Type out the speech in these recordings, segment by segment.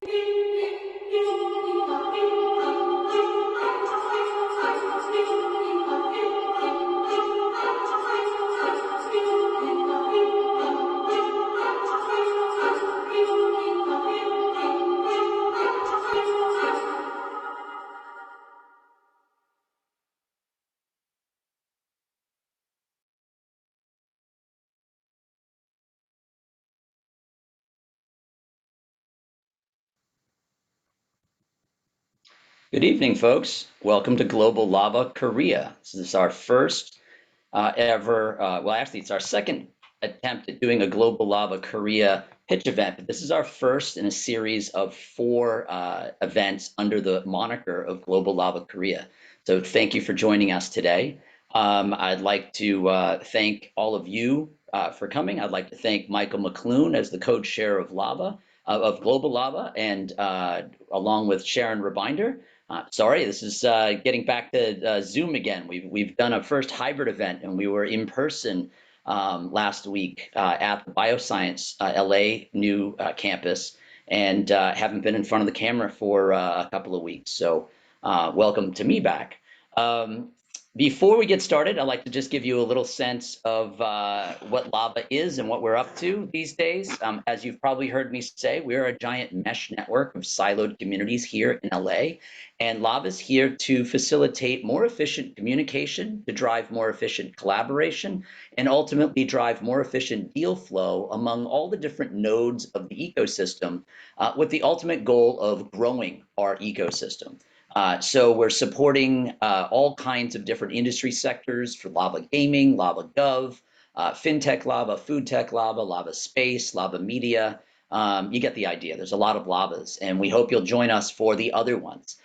Good evening, folks. Welcome to Global Lava Korea. This is our first ever, well, actually, it's our second attempt at doing a Global Lava Korea pitch event, but this is our first in a series of four events under the moniker of Global Lava Korea. So thank you for joining us today. I'd like to thank all of you for coming. I'd like to thank Michael McClune as the co-chair of Lava, of Global Lava, and along with Sharon Rebinder. Sorry, this is getting back to Zoom again. We've done a first hybrid event, and we were in person last week at the Bioscience LA new campus, and haven't been in front of the camera for a couple of weeks. So welcome to me back. Before we get started, I'd like to just give you a little sense of what Lava is and what we're up to these days. As you've probably heard me say, we're a giant mesh network of siloed communities here in LA. And Lava is here to facilitate more efficient communication, to drive more efficient collaboration, and ultimately drive more efficient deal flow among all the different nodes of the ecosystem, with the ultimate goal of growing our ecosystem. So we're supporting all kinds of different industry sectors for Lava Gaming, Lava Gov, FinTech Lava, Food Tech Lava, Lava Space, Lava Media. You get the idea. There's a lot of Lavas, and we hope you'll join us for the other ones.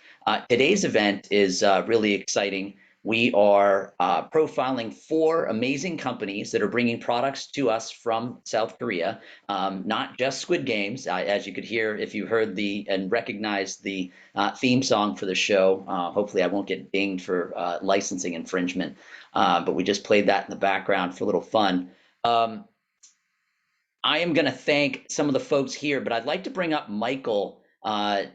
Today's event is really exciting. We are profiling four amazing companies that are bringing products to us from South Korea, not just Squid Games, as you could hear if you heard and recognized the theme song for the show. Hopefully I won't get dinged for licensing infringement, but we just played that in the background for a little fun. I am going to thank some of the folks here, but I'd like to bring up Michael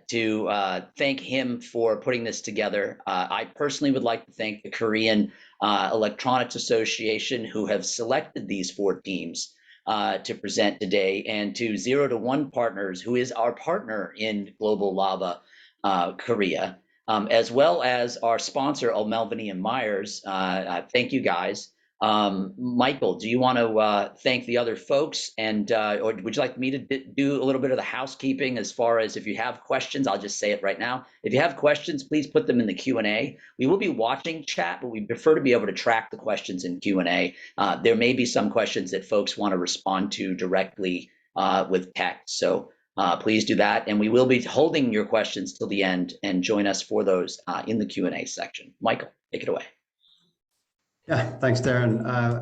to thank him for putting this together. I personally would like to thank the Korean Electronics Association, who have selected these four teams to present today, and to 0 to 1 Partners, who is our partner in Global Lava Korea, as well as our sponsor, O'Melveny and Myers. Thank you, guys. Michael, do you want to thank the other folks, and or would you like me to do a little bit of the housekeeping as far as if you have questions? I'll just say it right now. If you have questions, please put them in the Q&A. We will be watching chat, but we prefer to be able to track the questions in Q&A. There may be some questions that folks want to respond to directly with text, so please do that. And we will be holding your questions till the end, and join us for those in the Q&A section. Michael, take it away. Yeah, thanks, Darren.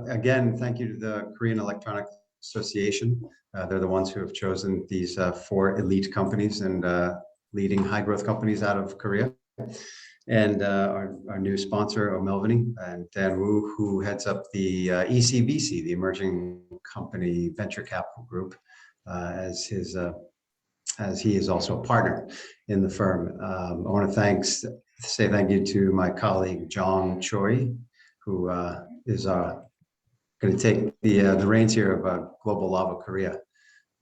Again, thank you to the Korean Electronic Association. They're the ones who have chosen these four elite companies and leading high growth companies out of Korea. And our new sponsor, O'Melveny, and Dan Wu, who heads up the ECVC, the Emerging Company Venture Capital Group, as he is also a partner in the firm. I want to say thank you to my colleague, Jong Choi, who is going to take the reins here of Global Lava Korea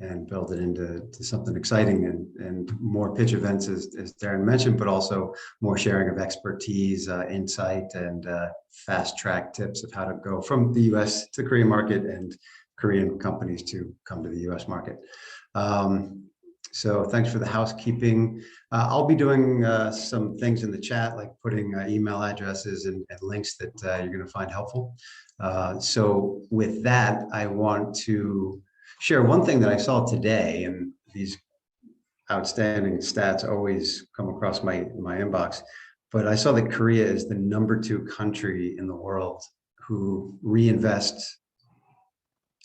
and build it into something exciting and more pitch events, as Darren mentioned, but also more sharing of expertise, insight, and fast track tips of how to go from the US to the Korean market and Korean companies to come to the US market. So thanks for the housekeeping. I'll be doing some things in the chat, like putting email addresses and links that you're going to find helpful. So with that, I want to share one thing that I saw today, and these outstanding stats always come across my inbox, but I saw that Korea is the #2 country in the world who reinvests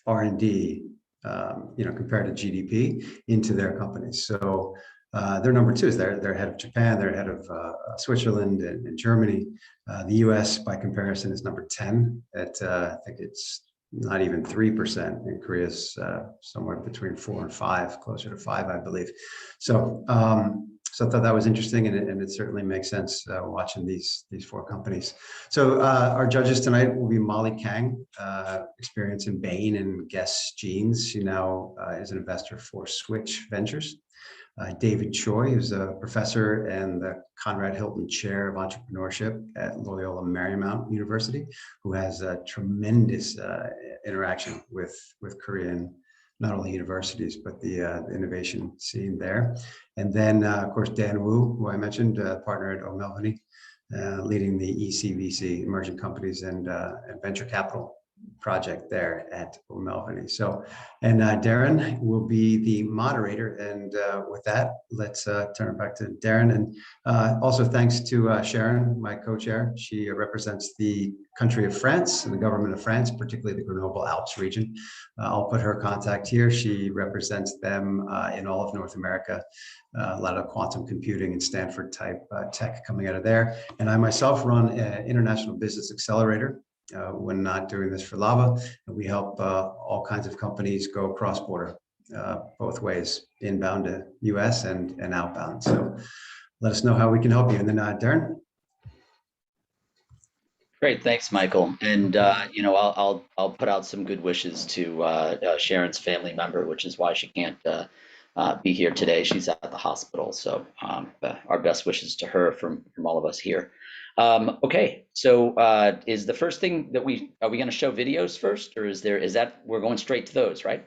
R&D compared to GDP into their companies. So they're #2. They're ahead of Japan, they're ahead of Switzerland and Germany. The US, by comparison, is #10 at I think it's not even 3%. In Korea's somewhere between 4 and 5, closer to 5, I believe. So, so I thought that was interesting, and it certainly makes sense watching these four companies. So our judges tonight will be Molly Kang, experience in Bain and Guess Jeans. She now is an investor for Switch Ventures. David Choi, who's a professor and the Conrad Hilton Chair of Entrepreneurship at Loyola Marymount University, who has a tremendous interaction with Korean, not only universities, but the innovation scene there. And then, of course, Dan Wu, who I mentioned, partner at O'Melveny, leading the ECVC, Emerging Companies and Venture Capital project there at O'Melveny. So, and Darren will be the moderator. And with that, let's turn it back to Darren. And also thanks to Sharon, my co-chair. She represents the country of France and the government of France, particularly the Grenoble Alps region. I'll put her contact here. She represents them in all of North America. A lot of quantum computing and Stanford type tech coming out of there. And I myself run International Business Accelerator. When not doing this for Lava, and we help all kinds of companies go cross-border, both ways, inbound to US and outbound. So let us know how we can help you. And then Darren. Great, thanks, Michael. And you know, I'll put out some good wishes to Sharon's family member, which is why she can't be here today. She's at the hospital, so our best wishes to her from all of us here. Okay, so is the first thing that are we going to show videos first, or is that we're going straight to those, right?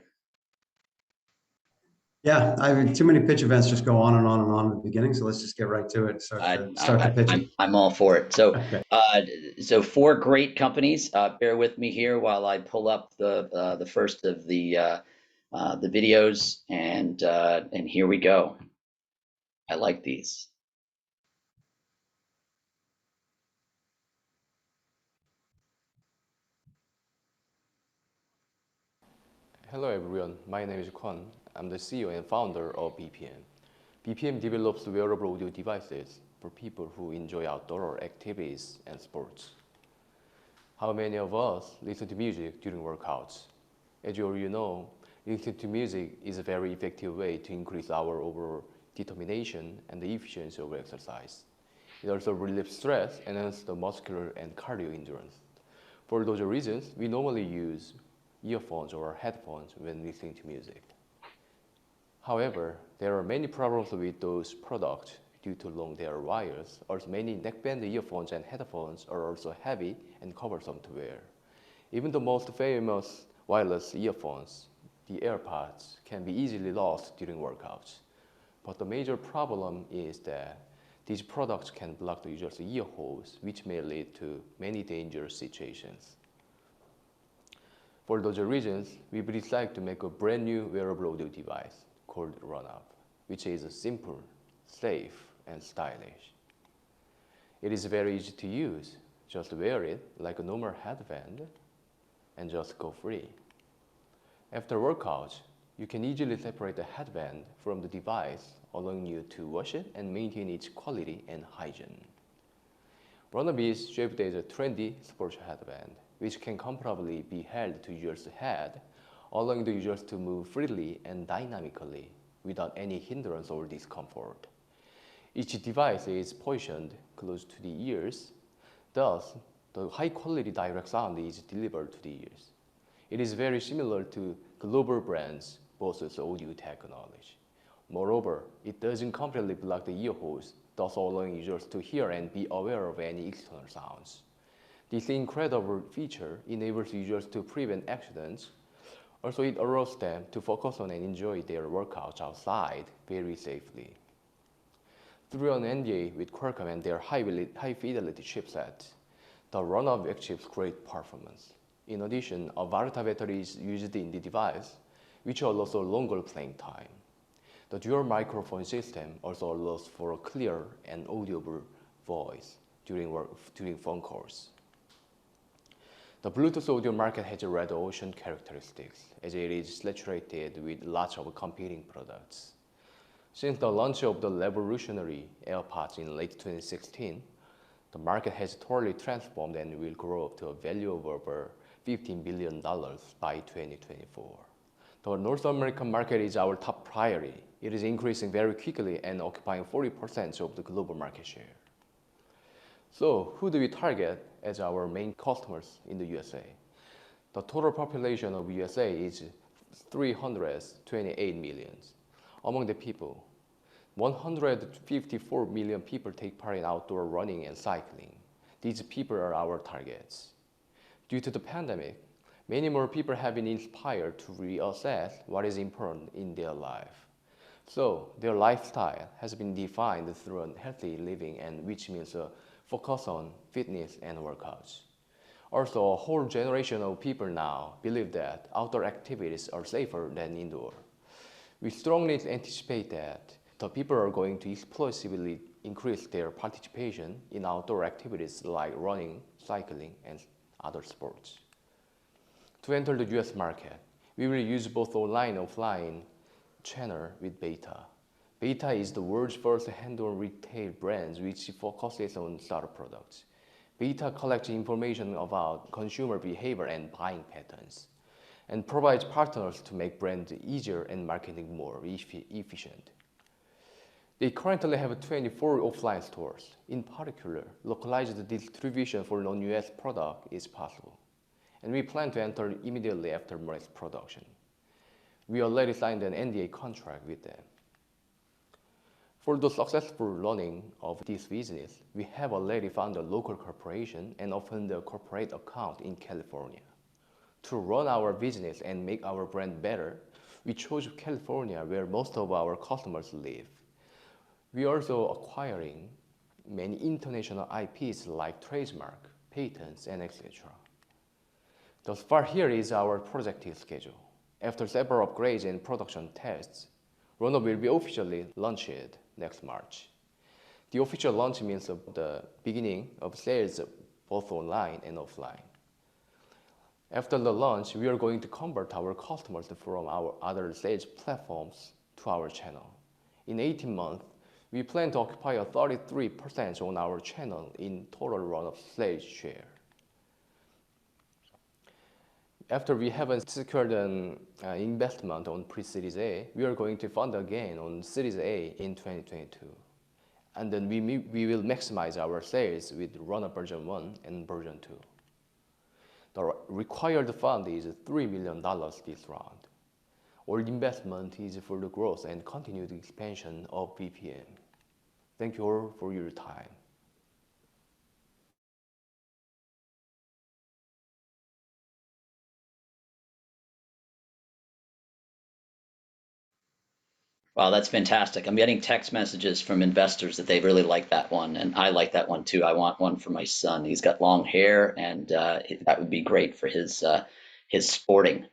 Yeah, I mean, too many pitch events just go on and on and on at the beginning. So let's just get right to it. Start the pitching. I'm all for it. So, Okay. So four great companies. Bear with me here while I pull up the first of the videos, and here we go. I like these. Hello everyone, my name is Kwon. I'm the CEO and founder of BPM. BPM develops wearable audio devices for people who enjoy outdoor activities and sports. How many of us listen to music during workouts? As you already know, listening to music is a very effective way to increase our overall determination and the efficiency of exercise. It also relieves stress and enhances the muscular and cardio endurance. For those reasons, we normally use earphones or headphones when listening to music. However, there are many problems with those products due to long their wires. Also, many neckband earphones and headphones are also heavy and cumbersome to wear. Even the most famous wireless earphones, the AirPods, can be easily lost during workouts. But the major problem is that these products can block the user's ear holes, which may lead to many dangerous situations. For those reasons, we decided to make a brand new wearable audio device called RunUp, which is simple, safe, and stylish. It is very easy to use. Just wear it like a normal headband and just go free. After workouts, you can easily separate the headband from the device, allowing you to wash it and maintain its quality and hygiene. RunUp is shaped as a trendy sports headband, which can comfortably be held to user's head, allowing the users to move freely and dynamically without any hindrance or discomfort. Each device is positioned close to the ears, thus the high-quality direct sound is delivered to the ears. It is very similar to global brands' Bose's audio technology. Moreover, it doesn't completely block the ear holes, thus allowing users to hear and be aware of any external sounds. This incredible feature enables users to prevent accidents. Also, it allows them to focus on and enjoy their workouts outside very safely. Through an NDA with Qualcomm and their high-fidelity chipset, the RunUp achieves great performance. In addition, a Varta battery is used in the device, which allows a longer playing time. The dual microphone system also allows for a clear and audible voice during phone calls. The Bluetooth audio market has a red ocean characteristics, as it is saturated with lots of competing products. Since the launch of the revolutionary AirPods in late 2016, the market has totally transformed and will grow up to a value of over $15 billion by 2024. The North American market is our top priority. It is increasing very quickly and occupying 40% of the global market share. So who do we target as our main customers in the USA? The total population of USA is 328 million. Among the people, 154 million people take part in outdoor running and cycling. These people are our targets. Due to the pandemic, many more people have been inspired to reassess what is important in their life. So their lifestyle has been defined through a healthy living, and which means a focus on fitness and workouts. Also, a whole generation of people now believe that outdoor activities are safer than indoor. We strongly anticipate that the people are going to explosively increase their participation in outdoor activities like running, cycling, and other sports. To enter the US market, we will use both online and offline channel with Beta. Beta is the world's first hand-on retail brand which focuses on startup products. Beta collects information about consumer behavior and buying patterns, and provides partners to make brands easier and marketing more efficient. They currently have 24 offline stores. In particular, localized distribution for non-US product is possible, and we plan to enter immediately after mass production. We already signed an NDA contract with them. For the successful running of this business, we have already found a local corporation and opened a corporate account in California. To run our business and make our brand better, we chose California, where most of our customers live. We are also acquiring many international IPs like trademark, patents, and etc. Thus far, here is our projected schedule. After several upgrades and production tests, Runner will be officially launched next March. The official launch means the beginning of sales both online and offline. After the launch, we are going to convert our customers from our other sales platforms to our channel. In 18 months, we plan to occupy a 33% on our channel in total run-up sales share. After we have secured an investment on pre-Series A, we are going to fund again on Series A in 2022. And then we will maximize our sales with Runner version 1 and version 2. The required fund is $3 million this round. All investment is for the growth and continued expansion of BPM. Thank you all for your time. Wow, that's fantastic. I'm getting text messages from investors that they really like that one, and I like that one too. I want one for my son. He's got long hair, and that would be great for his sporting.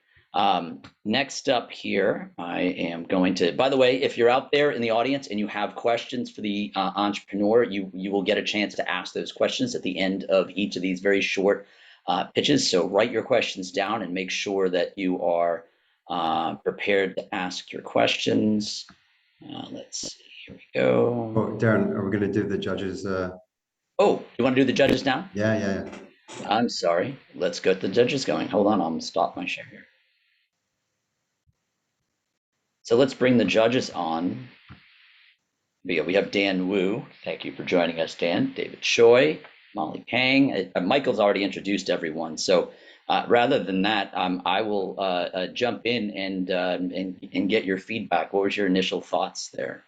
Next up here, I am going to, by the way, if you're out there in the audience and you have questions for the entrepreneur, you will get a chance to ask those questions at the end of each of these very short pitches. So write your questions down and make sure that you are prepared to ask your questions. Let's see, here we go. Oh, Darren, are we going to do the judges? Oh, you want to do the judges now? Yeah. I'm sorry. Let's get the judges going. Hold on, I'm stop my share here. So let's bring the judges on. We have Dan Wu. Thank you for joining us, Dan. David Choi, Molly Pang. Michael's already introduced everyone. So rather than that, I will jump in and get your feedback. What was your initial thoughts there?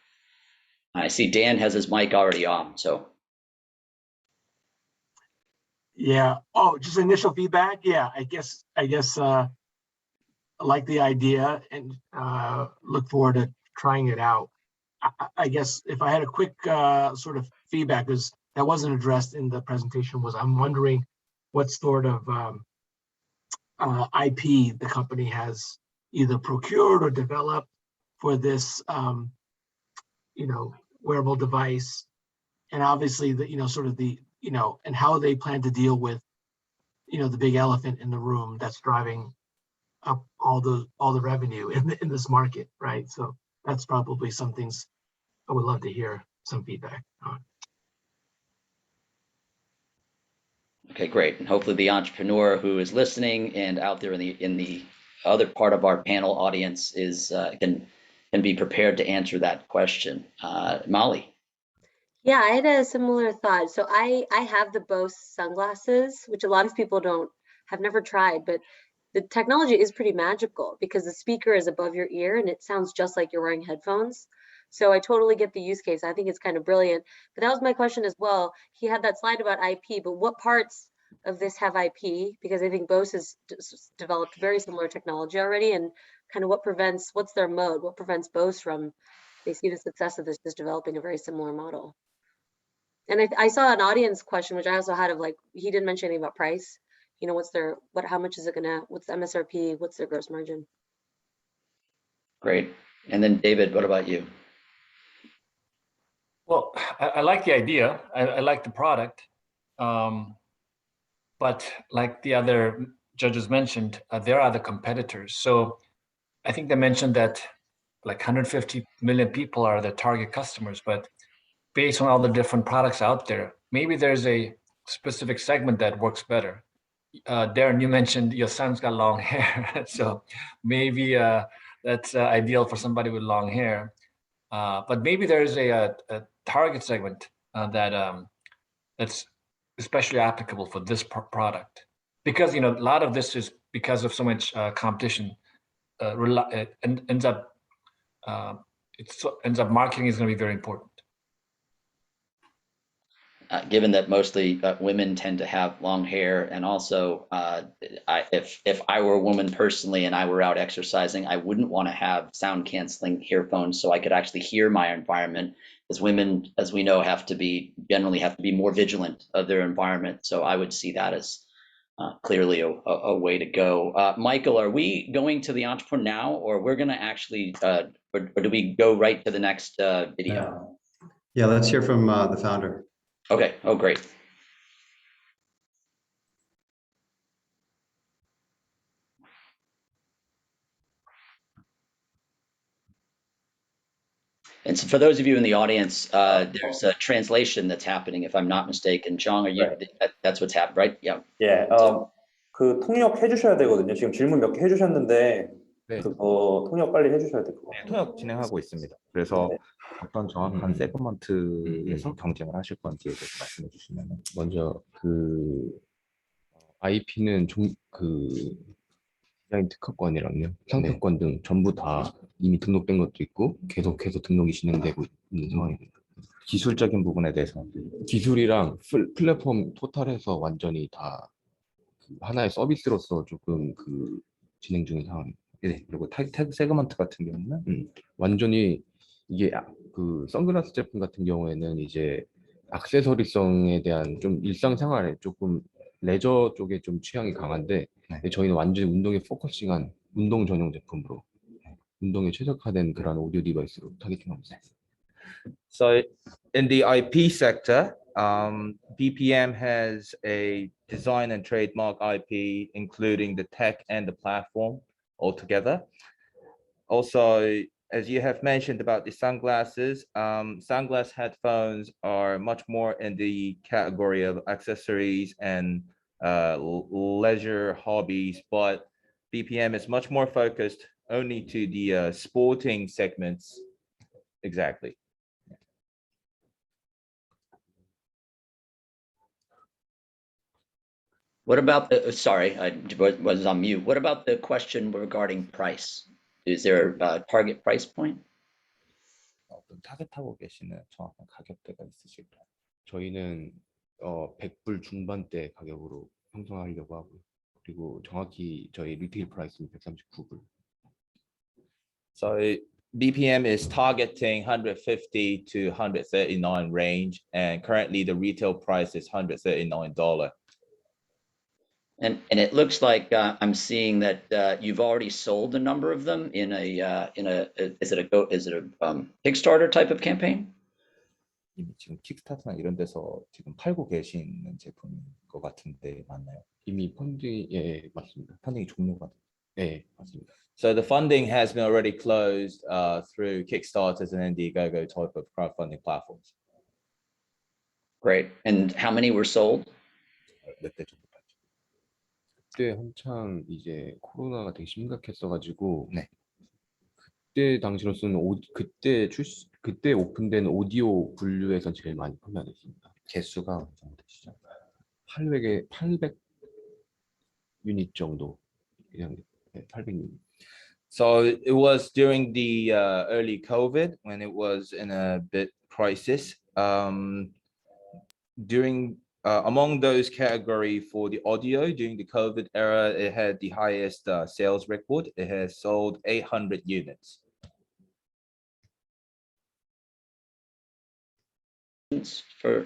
I see Dan has his mic already on, so. Yeah. Oh, just initial feedback. Yeah, I guess I like the idea and look forward to trying it out. I guess if I had a quick sort of feedback, because that wasn't addressed in the presentation, was I'm wondering what sort of IP the company has either procured or developed for this, wearable device, and obviously the sort of the and how they plan to deal with the big elephant in the room that's driving up all the revenue in this market, right? So that's probably some things I would love to hear some feedback on. Okay, great. And hopefully the entrepreneur who is listening and out there in the other part of our panel audience is can be prepared to answer that question. Molly. Yeah, I had a similar thought. So I have the Bose sunglasses, which a lot of people don't have never tried, but the technology is pretty magical because the speaker is above your ear and it sounds just like you're wearing headphones. So I totally get the use case. I think it's kind of brilliant. But that was my question as well. He had that slide about IP, but what parts of this have IP? Because I think Bose has developed very similar technology already, and kind of what's their mode? What prevents Bose from, they see the success of this, just developing a very similar model? And I saw an audience question, which I also had of like, he didn't mention anything about price. You know, how much is it what's the MSRP? What's their gross margin? Great. And then David, what about you? Well, I like the idea. I like the product. But like the other judges mentioned, there are other competitors. So I think they mentioned that like 150 million people are the target customers, but based on all the different products out there, maybe there's a specific segment that works better. Darren, you mentioned your son's got long hair, so maybe that's ideal for somebody with long hair. But maybe there's a target segment that's especially applicable for this product, because a lot of this is because of so much competition. It ends up marketing is going to be very important. Given that mostly women tend to have long hair, and also if I were a woman personally and I were out exercising, I wouldn't want to have sound canceling earphones so I could actually hear my environment, as women, as we know, generally have to be more vigilant of their environment. So I would see that as clearly a way to go. Michael, are we going to the entrepreneur now, or we're going to actually, or do we go right to the next video? Yeah, let's hear from the founder. Okay. Oh, great. And so for those of you in the audience, there's a translation that's happening, if I'm not mistaken. Jong, are you, Right. That's what's happened, right? Yeah. 예, 그 통역 해주셔야 되거든요. 지금 질문 몇 개 해주셨는데 네. 그거 통역 빨리 해주셔야 될 것 네, 같아요. 통역 진행하고 있습니다. 그래서 네. 어떤 정확한 세그먼트에서 경쟁을 하실 건지에 대해서 말씀해 주시면, 먼저 그 IP는 디자인 특허권이랑요, 상표권 등 전부 다 이미 등록된 것도 있고 계속해서 등록이 진행되고 있는 상황입니다. 기술적인 부분에 대해서 기술이랑 플랫폼 토탈해서 완전히 다 하나의 서비스로서 조금 진행 중인 상황입니다. 네, 그리고 태그 세그먼트 같은 경우는 완전히 이게 선글라스 제품 같은 경우에는 이제 액세서리성에 대한 좀 일상생활에 조금 레저 쪽에 좀 취향이 강한데, 저희는 완전히 운동에 포커싱한 운동 전용 제품으로 운동에 최적화된 그런 오디오 디바이스로 타겟팅하고 있습니다. So in the IP sector, BPM has a design and trademark IP, including the tech and the platform altogether. Also, as you have mentioned about the sunglasses, sunglass headphones are much more in the category of accessories and leisure hobbies, but BPM is much more focused only to the sporting segments. Exactly. What about sorry, I was on mute. What about the question regarding price? Is there a target price point? 어떤 타겟하고 계시는 정확한 가격대가 있으실까요? 저희는 100불 중반대 가격으로 형성하려고 하고요. 그리고 정확히 저희 리테일 프라이스는 139불. So BPM is targeting 150 to 139 range, and currently the retail price is $139. And it looks like I'm seeing that you've already sold a number of them in a is it a Kickstarter type of campaign? 이미 지금 킥스타터나 이런 데서 지금 팔고 계시는 제품인 것 같은데 맞나요? 이미 펀딩 맞습니다. 펀딩이 종료가 맞습니다. So the funding has been already closed through Kickstarters and Indiegogo type of crowdfunding platforms. Great. And how many were sold? 몇 대 정도 봤죠. 그때 한창 이제 코로나가 되게 심각했어가지고 네. 그때 당시로서는 그때 오픈된 오디오 분류에서 제일 많이 판매됐습니다. 개수가 어느 정도 되시죠? 800 유닛 정도. 그냥 800 유닛. So it was during the early COVID when it was in a bit crisis. During among those category for the audio during the COVID era, it had the highest sales record. It has sold 800 units. For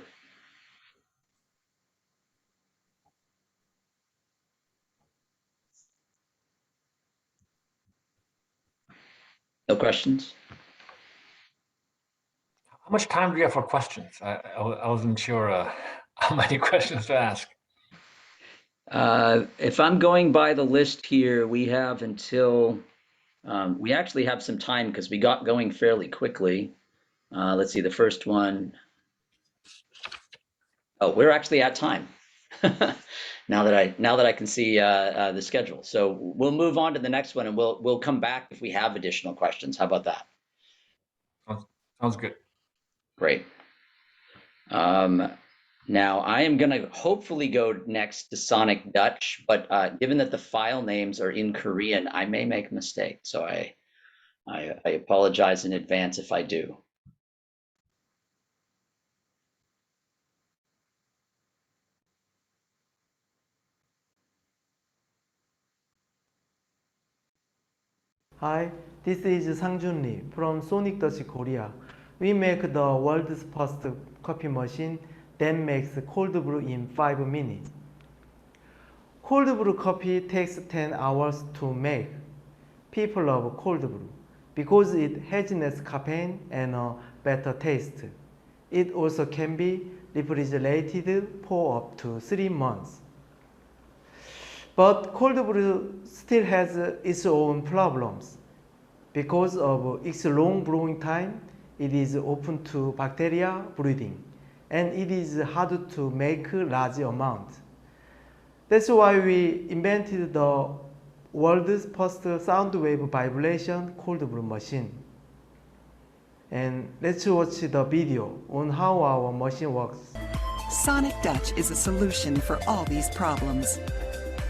no questions? How much time do you have for questions? I wasn't sure how many questions to ask. If I'm going by the list here, we have until, we actually have some time because we got going fairly quickly. Let's see, the first one. Oh, we're actually at time. Now that I can see the schedule. So we'll move on to the next one and we'll come back if we have additional questions. How about that? Sounds good. Great. Now I am gonna hopefully go next to Sonic Dutch, but given that the file names are in Korean, I may make a mistake. So I apologize in advance if I do. Hi, this is Sang-Jun Lee from Sonic Dutch Korea. We make the world's first coffee machine that makes cold brew in 5 minutes. Cold brew coffee takes 10 hours to make. People love cold brew because it has less caffeine and a better taste. It also can be refrigerated for up to 3 months. But cold brew still has its own problems. Because of its long brewing time, it is open to bacteria breeding, and it is hard to make large amounts. That's why we invented the world's first sound wave vibration cold brew machine. And let's watch the video on how our machine works. Sonic Dutch is a solution for all these problems.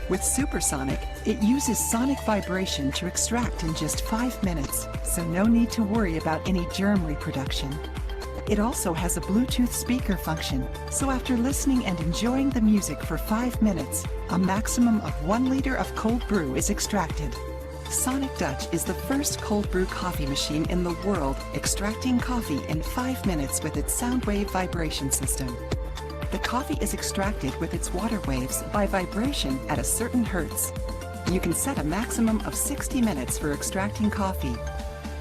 With Supersonic, it uses sonic vibration to extract in just 5 minutes, so no need to worry about any germ reproduction. It also has a Bluetooth speaker function, so after listening and enjoying the music for 5 minutes, a maximum of 1 liter of cold brew is extracted. Sonic Dutch is the first cold brew coffee machine in the world extracting coffee in 5 minutes with its sound wave vibration system. The coffee is extracted with its water waves by vibration at a certain hertz. You can set a maximum of 60 minutes for extracting coffee.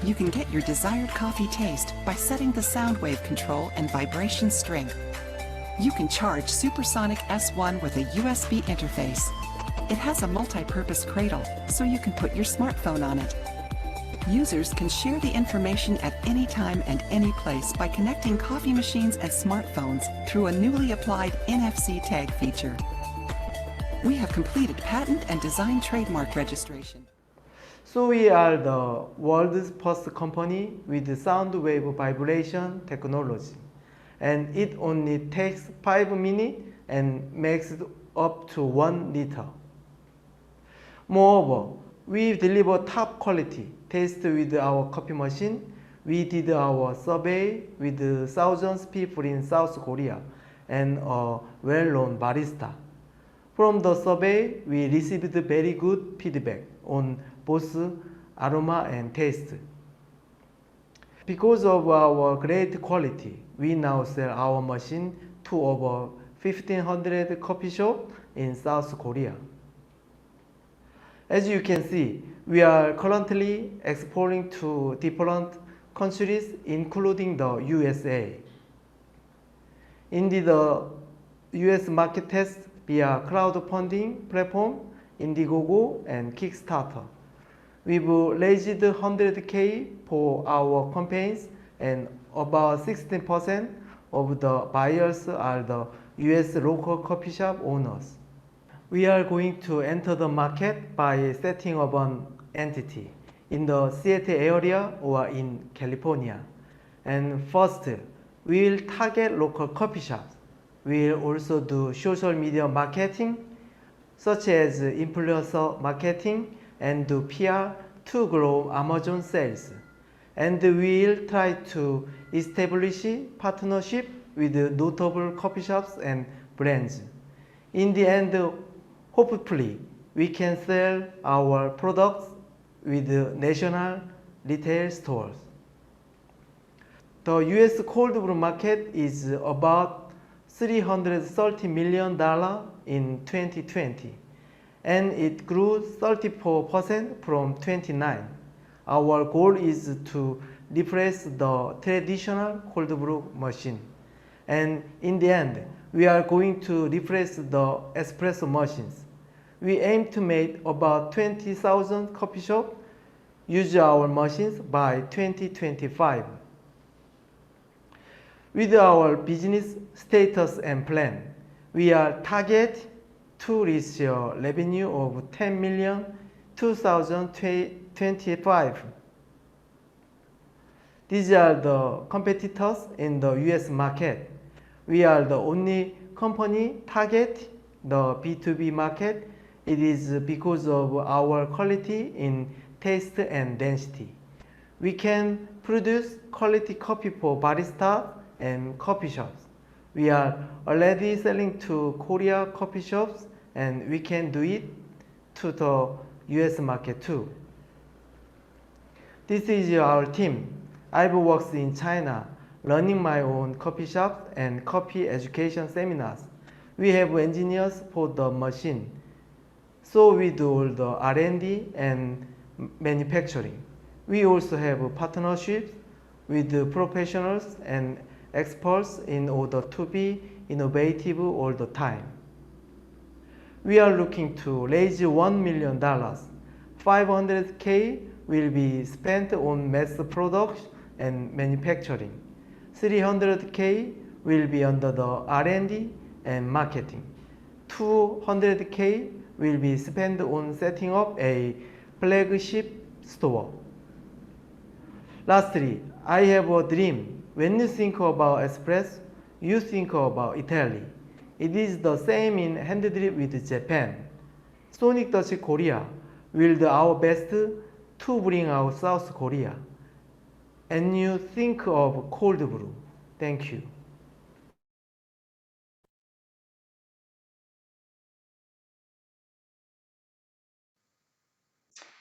You can get your desired coffee taste by setting the sound wave control and vibration strength. You can charge Supersonic S1 with a USB interface. It has a multi-purpose cradle, so you can put your smartphone on it. Users can share the information at any time and any place by connecting coffee machines and smartphones through a newly applied NFC tag feature. We have completed patent and design trademark registration. So we are the world's first company with sound wave vibration technology. And it only takes 5 minutes and makes up to 1 liter. Moreover, we deliver top quality taste with our coffee machine. We did our survey with thousands of people in South Korea and a well-known barista. From the survey, we received very good feedback on both aroma and taste. Because of our great quality, we now sell our machine to over 1,500 coffee shops in South Korea. As you can see, we are currently exporting to different countries, including the USA. In the US market test via crowdfunding platform, Indiegogo and Kickstarter. We've raised 100K for our campaigns, and about 16% of the buyers are the US local coffee shop owners. We are going to enter the market by setting up an entity in the Seattle area or in California. And first, we will target local coffee shops. We will also do social media marketing, such as influencer marketing, and do PR to grow Amazon sales. And we will try to establish partnership with notable coffee shops and brands. In the end, hopefully, we can sell our products with national retail stores. The US cold brew market is about $330 million in 2020, and it grew 34% from 29. Our goal is to replace the traditional cold brew machine. And in the end, we are going to replace the espresso machines. We aim to make about 20,000 coffee shops use our machines by 2025. With our business status and plan, we are target to reach a revenue of 10 million 2025. These are the competitors in the US market. We are the only company target the B2B market. It is because of our quality in taste and density. We can produce quality coffee for baristas and coffee shops. We are already selling to Korea coffee shops, and we can do it to the US market too. This is our team. I've worked in China, running my own coffee shop and coffee education seminars. We have engineers for the machine, so we do all the R&D and manufacturing. We also have partnerships with professionals and experts in order to be innovative all the time. We are looking to raise $1 million. $500K will be spent on mass production and manufacturing. $300K will be under the R&D and marketing. $200K will be spent on setting up a flagship store. Lastly, I have a dream. When you think about espresso, you think about Italy. It is the same in hand drip with Japan. Sonic Dutch Korea will do our best to bring out South Korea. And you think of cold brew. Thank you.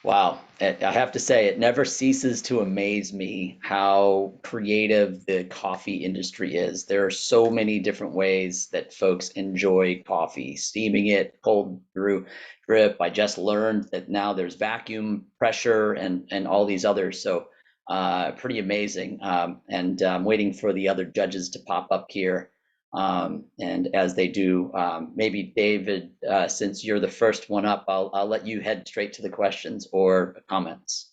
Wow. I have to say, it never ceases to amaze me how creative the coffee industry is. There are so many different ways that folks enjoy coffee, steaming it, cold brew, drip. I just learned that now there's vacuum pressure and all these others. So pretty amazing. And I'm waiting for the other judges to pop up here. And as they do, maybe David, since you're the first one up, I'll let you head straight to the questions or comments.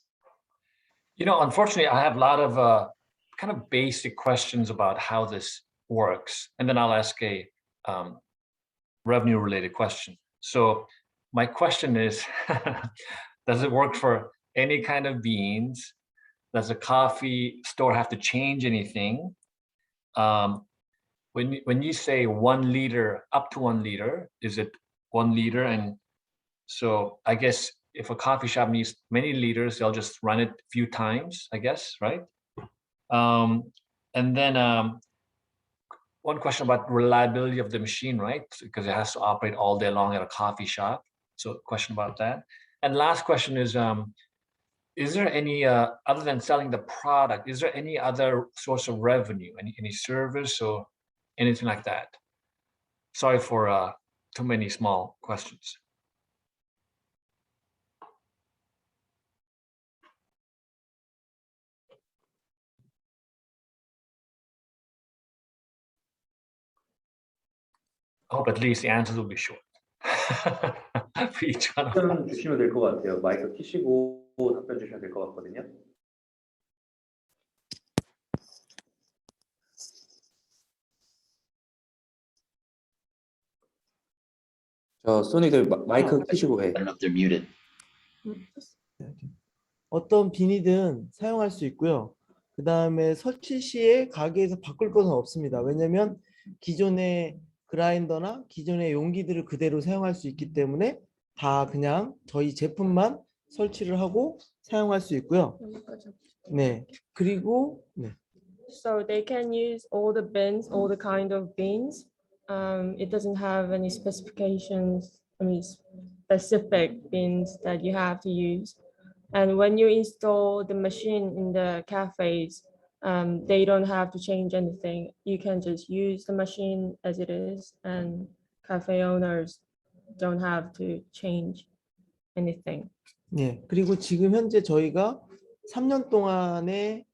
You know, unfortunately, I have a lot of kind of basic questions about how this works, and then I'll ask a revenue-related question. So my question is, does it work for any kind of beans? Does a coffee store have to change anything? When you say 1 liter, up to 1 liter, is it 1 liter? And so I guess if a coffee shop needs many liters, they'll just run it a few times, I guess, right? And then one question about reliability of the machine, right? Because it has to operate all day long at a coffee shop. So question about that. And last question is there any, other than selling the product, is there any other source of revenue, any service or anything like that? Sorry for too many small questions. I hope at least the answers will be short. For each one of them. 답변 주시면 될 것 같아요. 마이크 켜시고 답변 주시면 될 것 같거든요. 소닉들 마이크 켜시고 해. I don't know if they're muted. 어떤 비니든 사용할 수 있고요. 그 다음에 설치 시에 가게에서 바꿀 것은 없습니다. 왜냐하면 기존의 그라인더나 기존의 용기들을 그대로 사용할 수 있기 때문에 다 그냥 저희 제품만 설치를 하고 사용할 수 있고요. 네, 그리고 네. So they can use all the bins, all the kind of beans. It doesn't have any specifications, I mean, specific bins that you have to use. And when you install the machine in the cafes, they don't have to change anything. You can just use the machine as it is, and cafe owners don't have to change anything. 네, 그리고 지금 현재 저희가 3년 동안에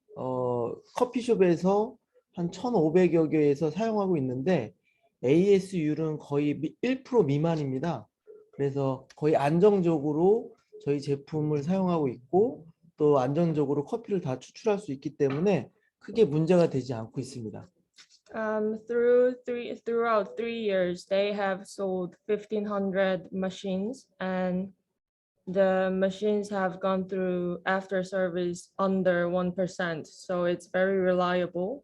커피숍에서 한 1,500여 개에서 사용하고 있는데 AS율은 거의 1% 미만입니다. 그래서 거의 안정적으로 저희 제품을 사용하고 있고 또 안정적으로 커피를 다 추출할 수 있기 때문에 크게 문제가 되지 않고 있습니다. Throughout 3 years, they have sold 1,500 machines, and the machines have gone through after service under 1%. So it's very reliable.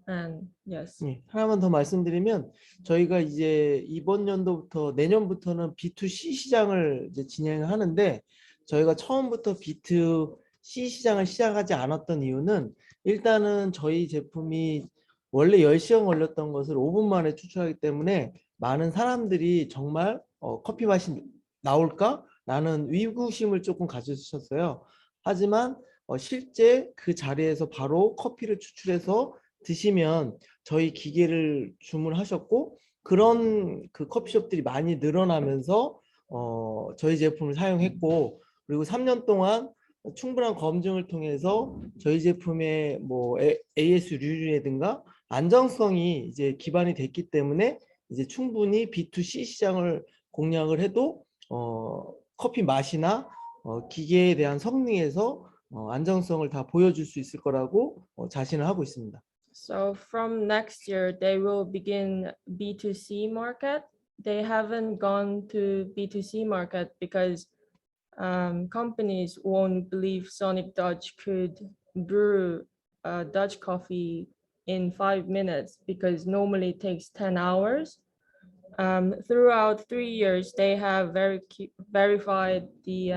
And yes. 네, 하나만 더 말씀드리면 저희가 이제 이번 연도부터 내년부터는 B2C 시장을 이제 진행을 하는데 저희가 처음부터 B2C 시장을 시작하지 않았던 이유는 일단은 저희 제품이 원래 10시간 걸렸던 것을 5분 만에 추출하기 때문에 많은 사람들이 정말 커피 맛이 나올까? 라는 의구심을 조금 가지셨어요. 하지만 실제 그 자리에서 바로 커피를 추출해서 드시면 저희 기계를 주문하셨고 그런 그 커피숍들이 많이 늘어나면서 저희 제품을 사용했고 그리고 3년 동안 충분한 검증을 통해서 저희 제품의 뭐 AS율이라든가 안정성이 이제 기반이 됐기 때문에 이제 충분히 B2C 시장을 공략을 해도 커피 맛이나 기계에 대한 성능에서 안정성을 다 보여줄 수 있을 거라고 자신을 하고 있습니다. So from next year, they will begin B2C market. They haven't gone to B2C market because companies won't believe Sonic Dutch could brew Dutch coffee in 5 minutes because normally it takes 10 hours. Throughout 3 years, they have verified the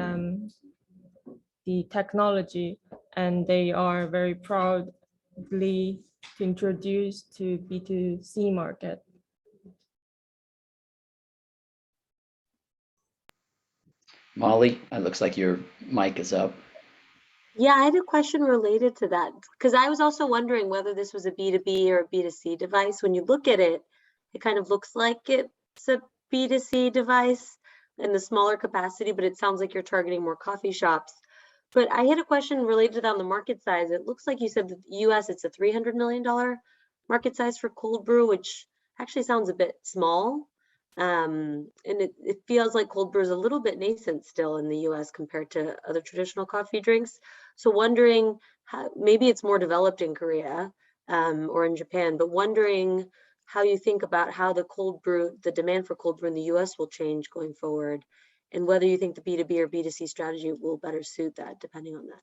technology, and they are very proudly to introduce to B2C market. Molly, it looks like your mic is up. Yeah, I had a question related to that because I was also wondering whether this was a B2B or a B2C device. When you look at it, it kind of looks like it's a B2C device in the smaller capacity, but it sounds like you're targeting more coffee shops. But I had a question related to that on the market size. It looks like you said that the US, it's a $300 million market size for cold brew, which actually sounds a bit small. And it feels like cold brew is a little bit nascent still in the US compared to other traditional coffee drinks. So wondering how, maybe it's more developed in Korea or in Japan, but wondering how you think about how the cold brew, the demand for cold brew in the US will change going forward, and whether you think the B2B or B2C strategy will better suit that, depending on that.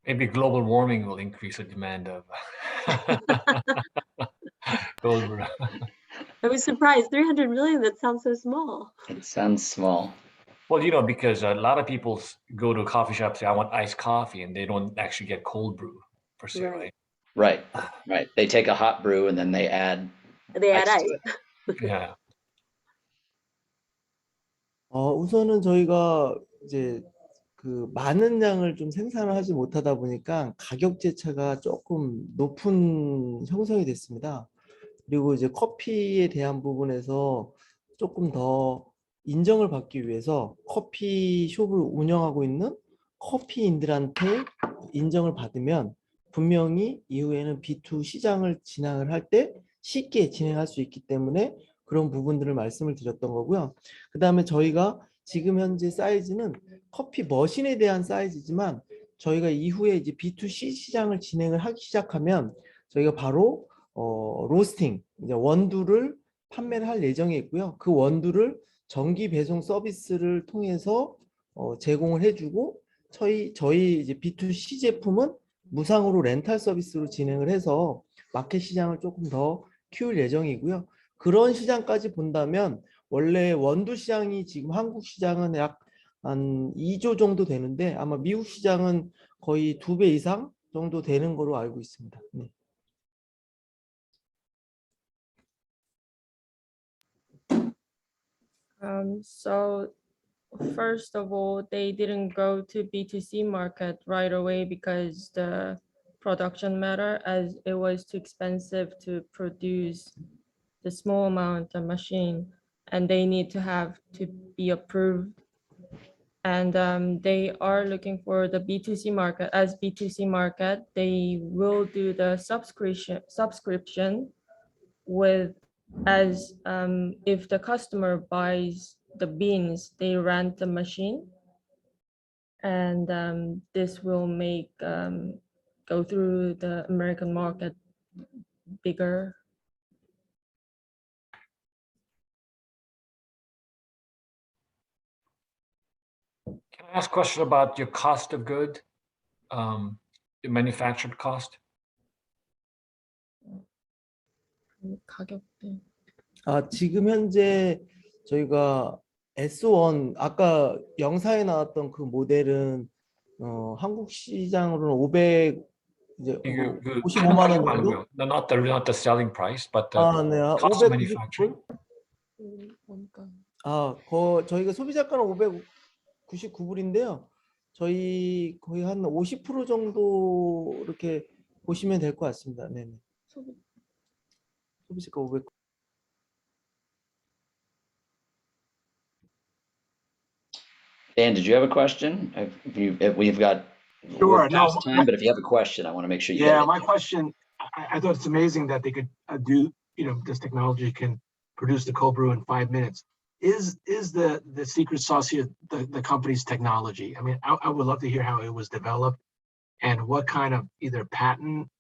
Maybe global warming will increase the demand of cold brew. I was surprised, 300 million, that sounds so small. It sounds small. Well, you know, because a lot of people go to a coffee shop, say, I want iced coffee, and they don't actually get cold brew per se, Right. right? Right. They take a hot brew and then they add ice to it. Yeah. 우선은 저희가 이제 그 많은 양을 좀 생산을 하지 못하다 보니까 가격 제차가 조금 높은 형성이 됐습니다. 그리고 이제 커피에 대한 부분에서 조금 더 인정을 받기 위해서 커피숍을 운영하고 있는 커피인들한테 인정을 받으면 분명히 이후에는 B2 시장을 진행을 할 때 쉽게 진행할 수 있기 때문에 그런 부분들을 말씀을 드렸던 거고요. 그 다음에 저희가 지금 현재 사이즈는 커피 머신에 대한 사이즈지만 저희가 이후에 이제 B2C 시장을 진행을 하기 시작하면 저희가 바로 로스팅, 이제 원두를 판매를 할 예정이 있고요. 그 원두를 정기 배송 서비스를 통해서 제공을 해주고 저희 이제 B2C 제품은 무상으로 렌탈 서비스로 진행을 해서 마켓 시장을 조금 더 키울 예정이고요. 그런 시장까지 본다면 원래 원두 시장이 지금 한국 시장은 약 한 2조 정도 되는데 아마 미국 시장은 거의 2배 이상 정도 되는 거로 알고 있습니다. 네. So first of all, they didn't go to B2C market right away because the production matter, as it was too expensive to produce the small amount of machine, and they need to have to be approved. And they are looking for the B2C market. As B2C market, they will do the subscription with, as if the customer buys the beans, they rent the machine, and this will make go through the American market bigger. Can I ask a question about your cost of good, your manufactured cost? 가격대. 지금 현재 저희가 S1 아까 영상에 나왔던 그 모델은 한국 시장으로는 500 이제 뭐 55만 원 정도? No, not the selling price, but the 네, cost of manufacturing. 599불. 저희가 소비자가는 599불인데요. 저희 거의 한 50% 정도 이렇게 보시면 될 것 같습니다. 네. 소비자가 500. Dan, did you have a question? We've got Sure. we're past time, but if you have a question, I want to make sure you Yeah, get it. my question, I thought it's amazing that they could do, this technology can produce the cold brew in 5 minutes. Is the secret sauce here the company's technology? I mean, I would love to hear how it was developed and what kind of either patent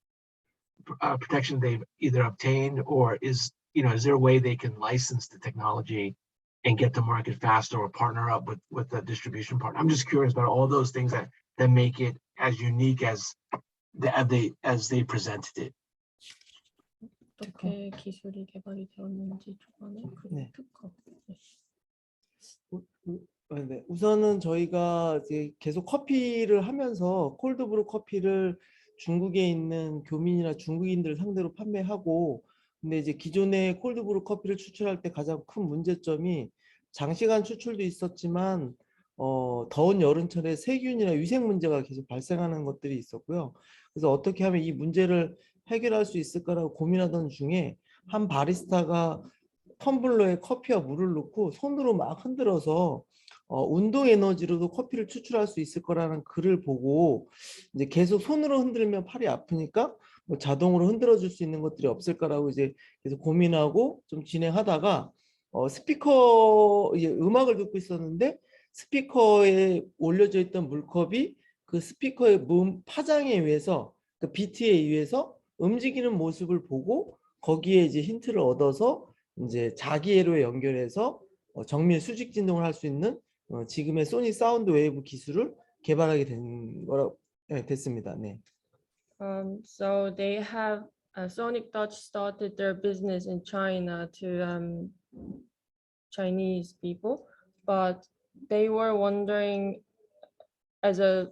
protection they've either obtained, or is there a way they can license the technology and get to market faster or partner up with a distribution partner? I'm just curious about all those things that make it as unique as they presented it. 어떻게 기술이 개발이 되었는지 초반에 네. 특허. 네. 우선은 저희가 이제 계속 커피를 하면서 콜드브루 커피를 중국에 있는 교민이나 중국인들을 상대로 판매하고, 근데 이제 기존의 콜드브루 커피를 추출할 때 가장 큰 문제점이 장시간 추출도 있었지만 더운 여름철에 세균이나 위생 문제가 계속 발생하는 것들이 있었고요. 그래서 어떻게 하면 이 문제를 해결할 수 있을까라고 고민하던 중에 한 바리스타가 텀블러에 커피와 물을 넣고 손으로 막 흔들어서 운동 에너지로도 커피를 추출할 수 있을 거라는 글을 보고 이제 계속 손으로 흔들면 팔이 아프니까 뭐 자동으로 흔들어 줄 수 있는 것들이 없을까라고 이제 계속 고민하고 좀 진행하다가 스피커 이제 음악을 듣고 있었는데 스피커에 올려져 있던 물컵이 그 스피커의 파장에 의해서 그 비트에 의해서 움직이는 모습을 보고 거기에 이제 힌트를 얻어서 이제 자기애로에 연결해서 정밀 수직 진동을 할 수 있는 지금의 소니 사운드 웨이브 기술을 개발하게 된 거라고 됐습니다. 네. So they have Sonic Touch started their business in China to Chinese people, but they were wondering, as a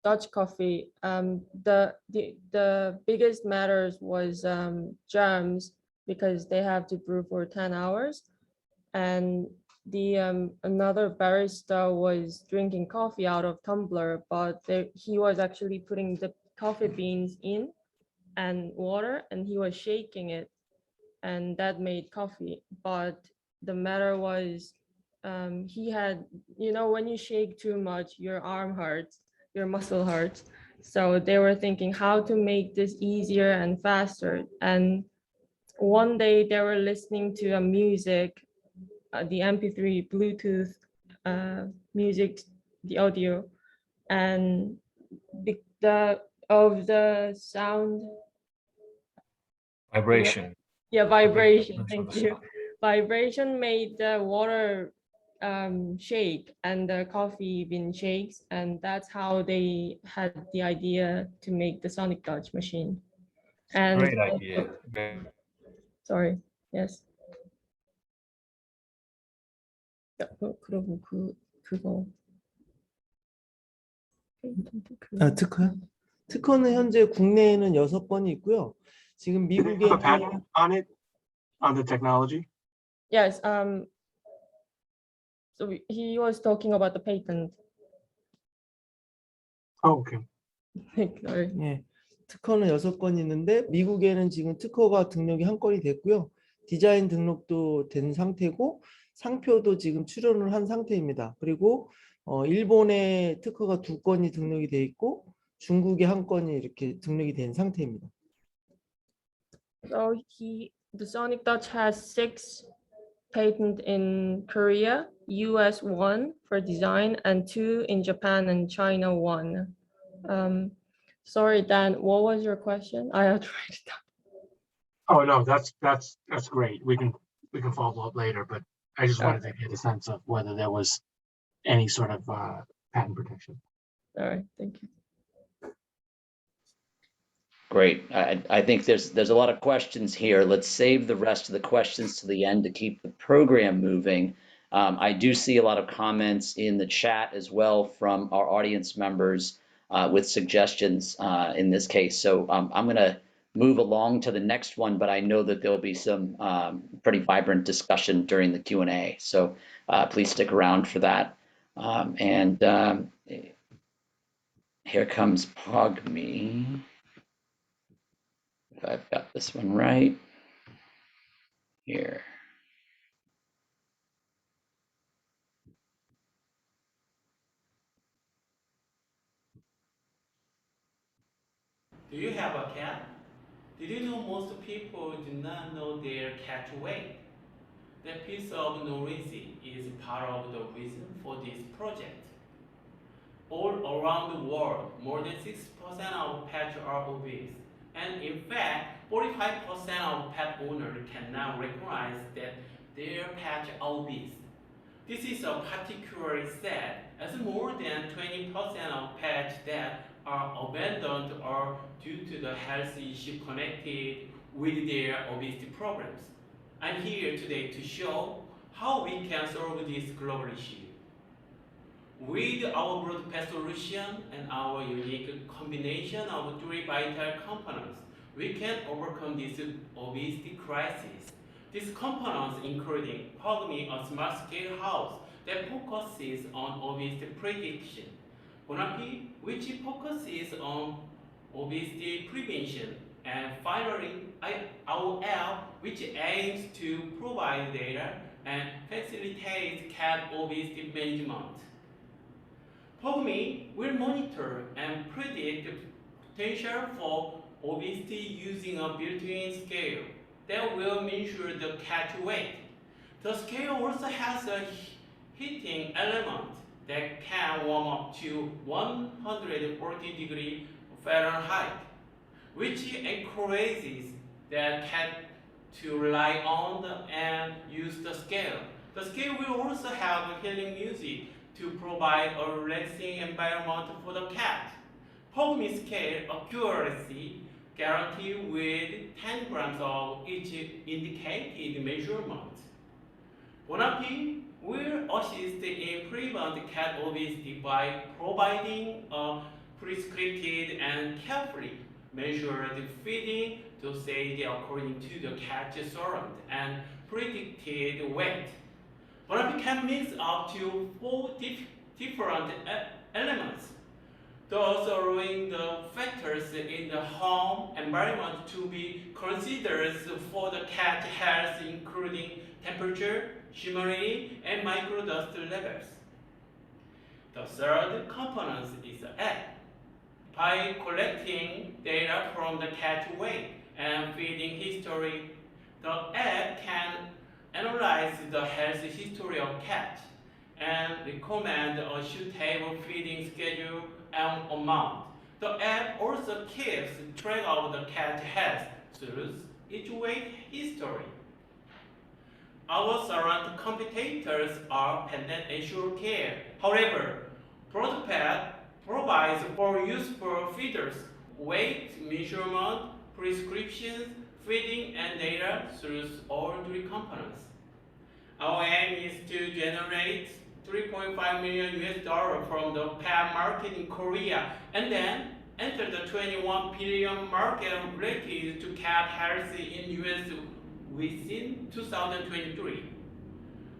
Dutch coffee, the biggest matters was germs, because they have to brew for 10 hours, and the another barista was drinking coffee out of tumbler, but he was actually putting the coffee beans in and water, and he was shaking it, and that made coffee. But the matter was, he had, when you shake too much, your arm hurts, your muscle hurts. So they were thinking how to make this easier and faster. And one day they were listening to a music, the MP3 Bluetooth music, the audio, and of the sound. Vibration. Yeah, vibration. Vibration of Thank the you. sound. Vibration made the water shake and the coffee bean shakes, and that's how they had the idea to make the Sonic Dutch machine. And Great idea. sorry, yes. 그러고 그거. 특허요? 특허는 현재 국내에는 6건이 있고요. 지금 Do they have a 미국에는 patent on it, on the technology? Yes. So he was talking about the patent. Oh, okay. Sorry. 예, 특허는 6건이 있는데 미국에는 지금 특허가 등록이 1건이 됐고요. 디자인 등록도 된 상태고 상표도 지금 출원을 한 상태입니다. 그리고 일본에 특허가 2건이 등록이 돼 있고 중국에 1건이 이렇게 등록이 된 상태입니다. So the Sonic Dutch has 6 patents in Korea, US 1 for design, and 2 in Japan and China 1. Sorry, Dan, what was your question? I had to write it down. Oh, no, that's great. We can follow up later, but I just wanted to get a sense of whether there was any sort of patent protection. All right, thank you. Great. I think there's a lot of questions here. Let's save the rest of the questions to the end to keep the program moving. I do see a lot of comments in the chat as well from our audience members with suggestions in this case. So I'm going to move along to the next one, but I know that there'll be some pretty vibrant discussion during the Q&A. So please stick around for that. Here comes Pogme. If I've got this one right here. Do you have a cat? Did you know most people do not know their cat weight? That piece of knowledge is part of the reason for this project. All around the world, more than 6% of pets are obese. And in fact, 45% of pet owners cannot recognize that their pets are obese. This is particularly sad, as more than 20% of pets that are abandoned are due to the health issue connected with their obesity problems. I'm here today to show how we can solve this global issue. With our broad-based solution and our unique combination of 3 vital components, we can overcome this obesity crisis. These components including Pogme, a small-scale house that focuses on obesity prediction, Bonapi, which focuses on obesity prevention, and finally, IoL, which aims to provide data and facilitate cat obesity management. Pogme will monitor and predict potential for obesity using a built-in scale that will measure the cat weight. The scale also has a heating element that can warm up to 140 degrees Fahrenheit, which encourages the cat to rely on and use the scale. The scale will also have healing music to provide a relaxing environment for the cat. Pogme scale accuracy guaranteed with 10 grams of each indicated measurement. Bonapi will assist in prevent cat obesity by providing a prescripted and carefully measured feeding dosage according to the cat's surround and predicted weight. Bonapi can mix up to 4 different elements, thus allowing the factors in the home environment to be considered for the cat health, including temperature, humidity, and microdust levels. The third component is the app. By collecting data from the cat weight and feeding history, the app can analyze the health history of cat and recommend a suitable feeding schedule and amount. The app also keeps track of the cat health through its weight history. Our surround competitors are pendant assure care. However, ProtoPet provides for useful features, weight measurement, prescriptions, feeding, and data through all three components. Our aim is to generate 3.5 million US dollar from the pet market in Korea and then enter the 21 billion market related to cat health in US within 2023.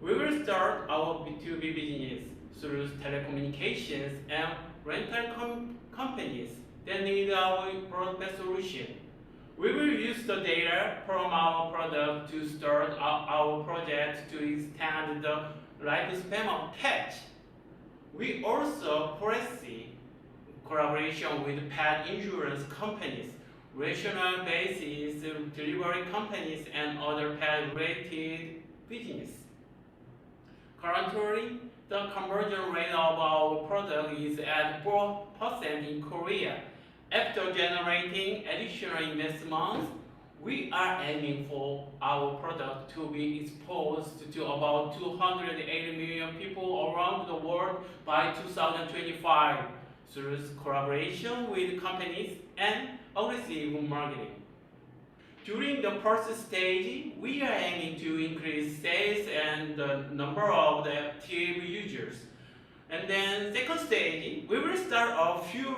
We will start our B2B business through telecommunications and rental companies that need our broadband solution. We will use the data from our product to start our project to extend the lifespan of pets. We also foresee collaboration with pet insurance companies, rational basis delivery companies, and other pet-related business. Currently, the conversion rate of our product is at 4% in Korea. After generating additional investments, we are aiming for our product to be exposed to about 280 million people around the world by 2025 through collaboration with companies and aggressive marketing. During the first stage, we are aiming to increase sales and the number of the active users. And then second stage, we will start a few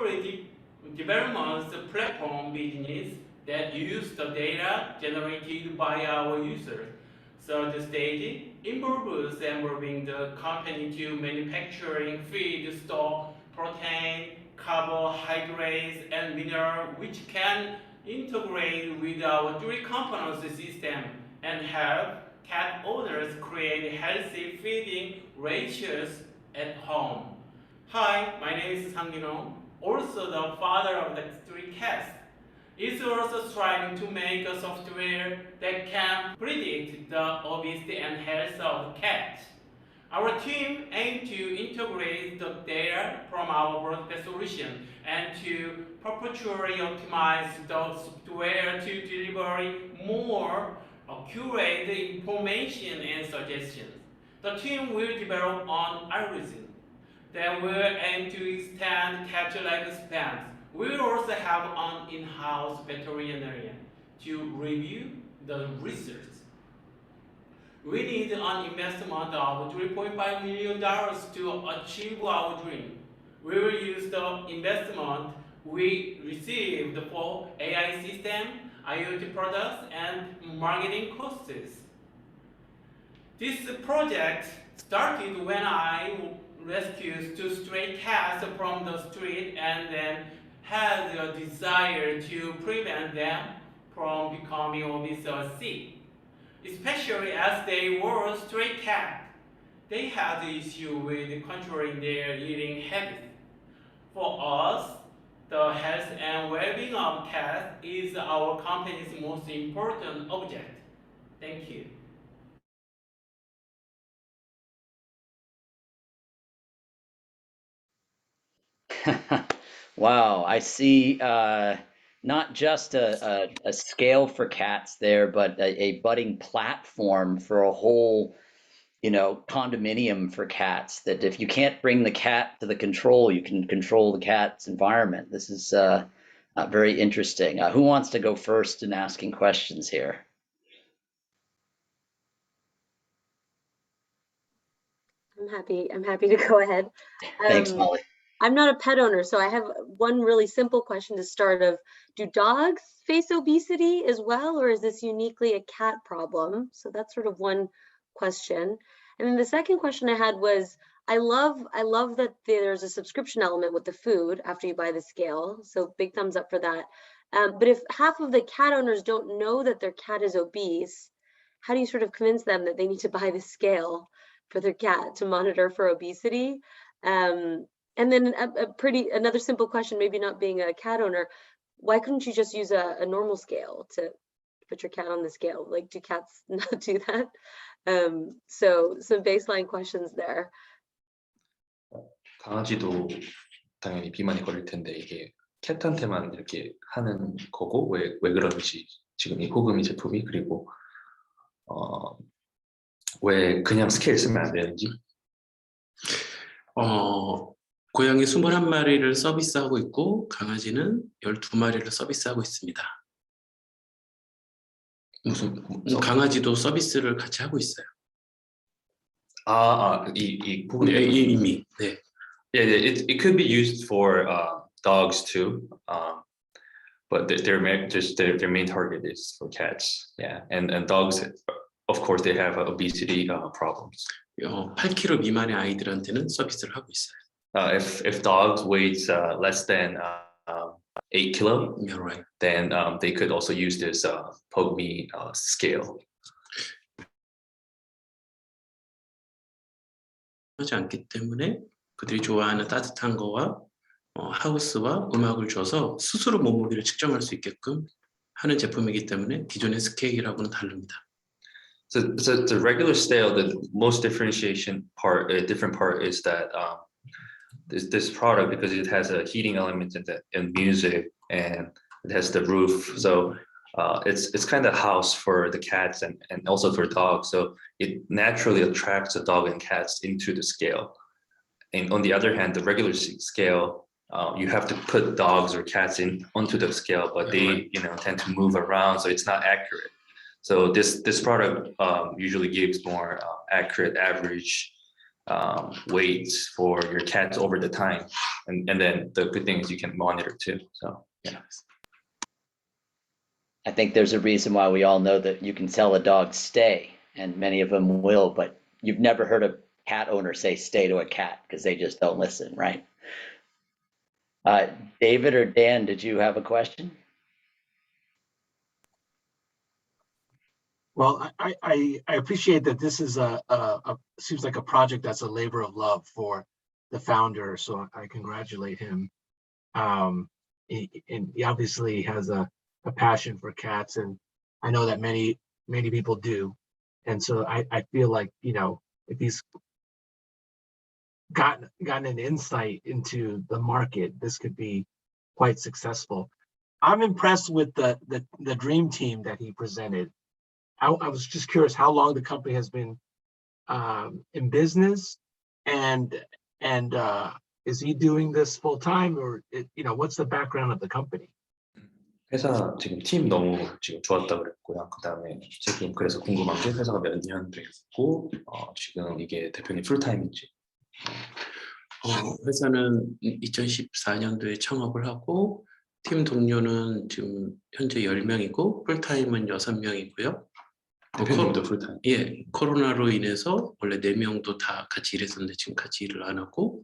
development platform business that use the data generated by our users. Third stage involves involving the company to manufacturing feed, stock, protein, carbohydrates, and mineral, which can integrate with our three components system and help cat owners create healthy feeding ratios at home. Hi, my name is Sang Min-hong, also the father of the three cats. Is also striving to make a software that can predict the obesity and health of cats. Our team aims to integrate the data from our broadband solution and to perpetually optimize the software to deliver more accurate information and suggestions. The team will develop an algorithm that will aim to extend cat lifespans. We will also have an in-house veterinarian to review the research. We need an investment of $3.5 million to achieve our dream. We will use the investment we received for AI system, IoT products, and marketing costs. This project started when I rescued two stray cats from the street and then had a desire to prevent them from becoming obese or sick. Especially as they were stray cats, they had the issue with controlling their eating habits. For us, the health and well-being of cats is our company's most important object. Thank you. Wow, I see not just a scale for cats there, but a budding platform for a whole, condominium for cats, that if you can't bring the cat to the control, you can control the cat's environment. This is very interesting. Who wants to go first in asking questions here? I'm happy to go ahead. Thanks, Molly. I'm not a pet owner, so I have one really simple question to start of, do dogs face obesity as well, or is this uniquely a cat problem? So that's sort of one question. And then the second question I had was, I love that there's a subscription element with the food after you buy the scale. So big thumbs up for that. But if half of the cat owners don't know that their cat is obese, how do you sort of convince them that they need to buy the scale for their cat to monitor for obesity? And then another simple question, maybe not being a cat owner, why couldn't you just use a normal scale to put your cat on the scale? Like, do cats not do that? So some baseline questions there. 강아지도 당연히 비만이 걸릴 텐데 이게 캣한테만 이렇게 하는 거고 왜 그런지 지금 이 호금이 제품이 그리고 왜 그냥 스케일 쓰면 안 되는지. 고양이 21마리를 서비스하고 있고 강아지는 12마리를 서비스하고 있습니다. 강아지도 서비스를 같이 하고 있어요. 이 호금. 네, 이미. 네. Yeah, it could be used for dogs too, but their main target is for cats. Yeah, and dogs, of course, they have obesity problems. 8kg 미만의 아이들한테는 서비스를 하고 있어요. If dogs weight less than 8 kilo, Yeah, right. then they could also use this POGME scale. 하지 않기 때문에 그들이 좋아하는 따뜻한 거와 하우스와 음악을 줘서 스스로 몸무게를 측정할 수 있게끔 하는 제품이기 때문에 기존의 스케일하고는 다릅니다. So the regular scale, the most different part is that this product, because it has a heating element and music, and it has the roof, so it's kind of house for the cats and also for dogs. So it naturally attracts the dog and cats into the scale. And on the other hand, the regular scale, you have to put dogs or cats onto the scale, but they tend to move around, so it's not accurate. So this product usually gives more accurate average weights for your cats over the time, and then the good thing is you can monitor too. So yeah. I think there's a reason why we all know that you can tell a dog stay, and many of them will, but you've never heard a cat owner say stay to a cat because they just don't listen, right? David or Dan, did you have a question? Well, I appreciate that this is seems like a project that's a labor of love for the founder, so I congratulate him. And he obviously has a passion for cats, and I know that many people do. And so I feel like, if he's gotten an insight into the market, this could be quite successful. I'm impressed with the dream team that he presented. I was just curious how long the company has been in business, and is he doing this full time, or what's the background of the company? 회사 지금 팀 너무 지금 좋았다 그랬고요. 그다음에 책임 그래서 궁금한 게 회사가 몇 년 됐고 지금 이게 대표님 풀타임인지. 회사는 2014년도에 창업을 하고 팀 동료는 지금 현재 10명이고 풀타임은 6명이고요. 대표님도 풀타임. 예, 코로나로 인해서 원래 4명도 다 같이 일했었는데 지금 같이 일을 안 하고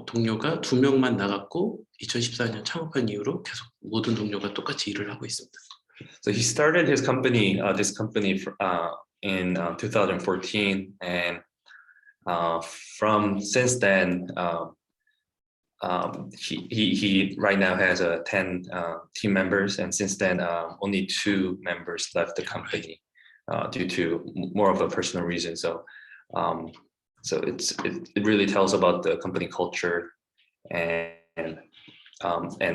동료가 2명만 나갔고 2014년 창업한 이후로 계속 모든 동료가 똑같이 일을 하고 있습니다. So he started his company, this company, in 2014, and since then, he right now has 10 team members, and since then, only 2 members left the company due to more of a personal reason. So it really tells about the company culture, and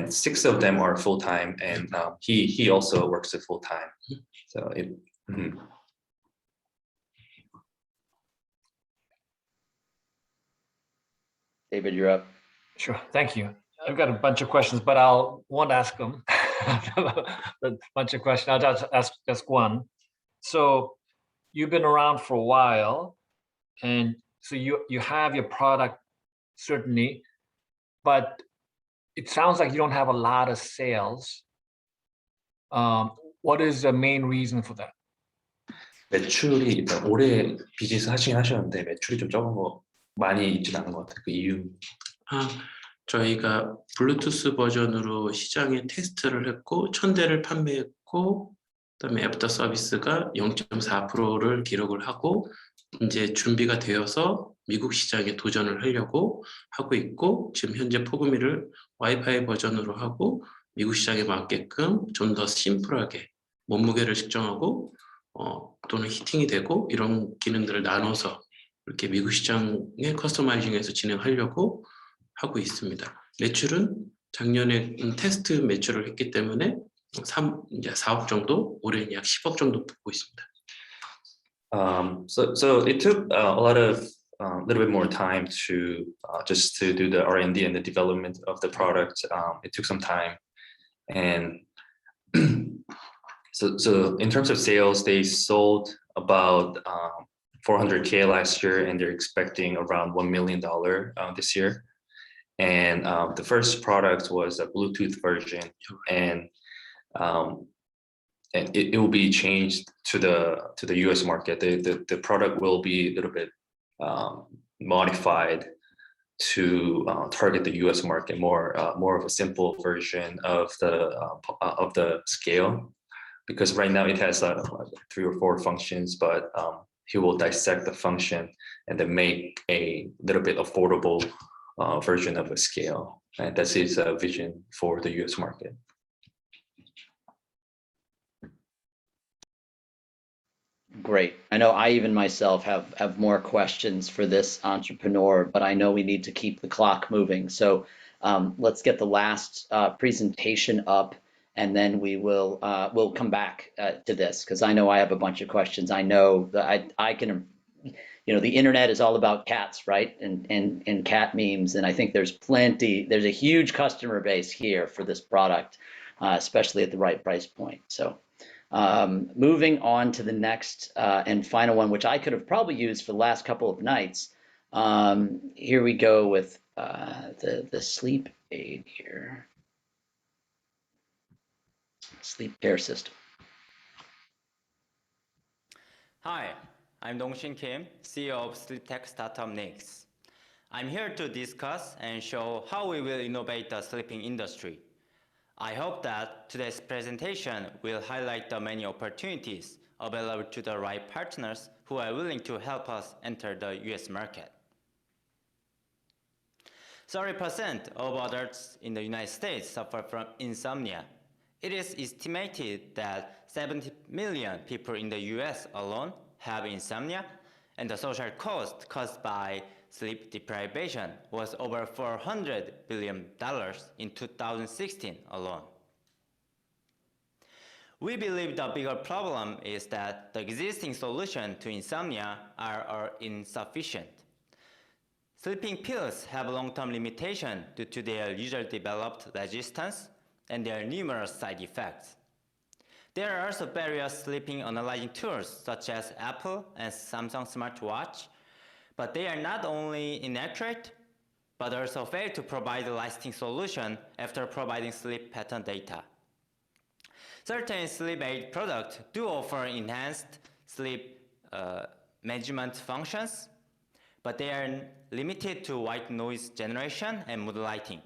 6 of them are full time, and he also works full time. So it. David, you're up. Sure, thank you. I've got a bunch of questions, but I won't ask them. A bunch of questions. I'll just ask one. So you've been around for a while, and so you have your product certainly, but it sounds like you don't have a lot of sales. What is the main reason for that? 매출이 일단 올해 비즈니스 하셨는데 매출이 좀 적은 거 많이 있지는 않은 것 같아요. 그 이유. 저희가 블루투스 버전으로 시장에 테스트를 했고 1000대를 판매했고 그다음에 애프터 서비스가 0.4%를 기록을 하고 이제 준비가 되어서 미국 시장에 도전을 하려고 하고 있고 지금 현재 포그미를 와이파이 버전으로 하고 미국 시장에 맞게끔 좀 더 심플하게 몸무게를 측정하고 또는 히팅이 되고 이런 기능들을 나눠서 이렇게 미국 시장에 커스터마이징해서 진행하려고 하고 있습니다. 매출은 작년에 테스트 매출을 했기 때문에 이제 4억 정도, 올해는 약 10억 정도 보고 있습니다. So it took a lot of little bit more time to just to do the R&D and the development of the product. It took some time, and so in terms of sales, they sold about 400K last year, and they're expecting around $1 million this year. And the first product was a Bluetooth version, and it will be changed to the US market. The product will be a little bit modified to target the US market, more of a simple version of the scale, because right now it has 3 or 4 functions, but he will dissect the function and then make a little bit affordable version of a scale, and that's his vision for the US market. Great. I know I even myself have more questions for this entrepreneur, but I know we need to keep the clock moving. So let's get the last presentation up, and then we'll come back to this, because I know I have a bunch of questions. I know that I can, the internet is all about cats, right? And cat memes, and I think there's a huge customer base here for this product, especially at the right price point. So. Moving on to the next and final one, which I could have probably used for the last couple of nights. Here we go with the sleep aid here. Sleep care system. Hi, I'm Dong-Shin Kim, CEO of sleep tech startup Nix. I'm here to discuss and show how we will innovate the sleeping industry. I hope that today's presentation will highlight the many opportunities available to the right partners who are willing to help us enter the US market. 30% of adults in the United States suffer from insomnia. It is estimated that 70 million people in the US alone have insomnia, and the social cost caused by sleep deprivation was over $400 billion in 2016 alone. We believe the bigger problem is that the existing solutions to insomnia are insufficient. Sleeping pills have long-term limitations due to their user-developed resistance and their numerous side effects. There are also various sleeping analyzing tools such as Apple and Samsung smartwatch, but they are not only inaccurate, but also fail to provide a lasting solution after providing sleep pattern data. Certain sleep aid products do offer enhanced sleep management functions, but they are limited to white noise generation and mood lighting.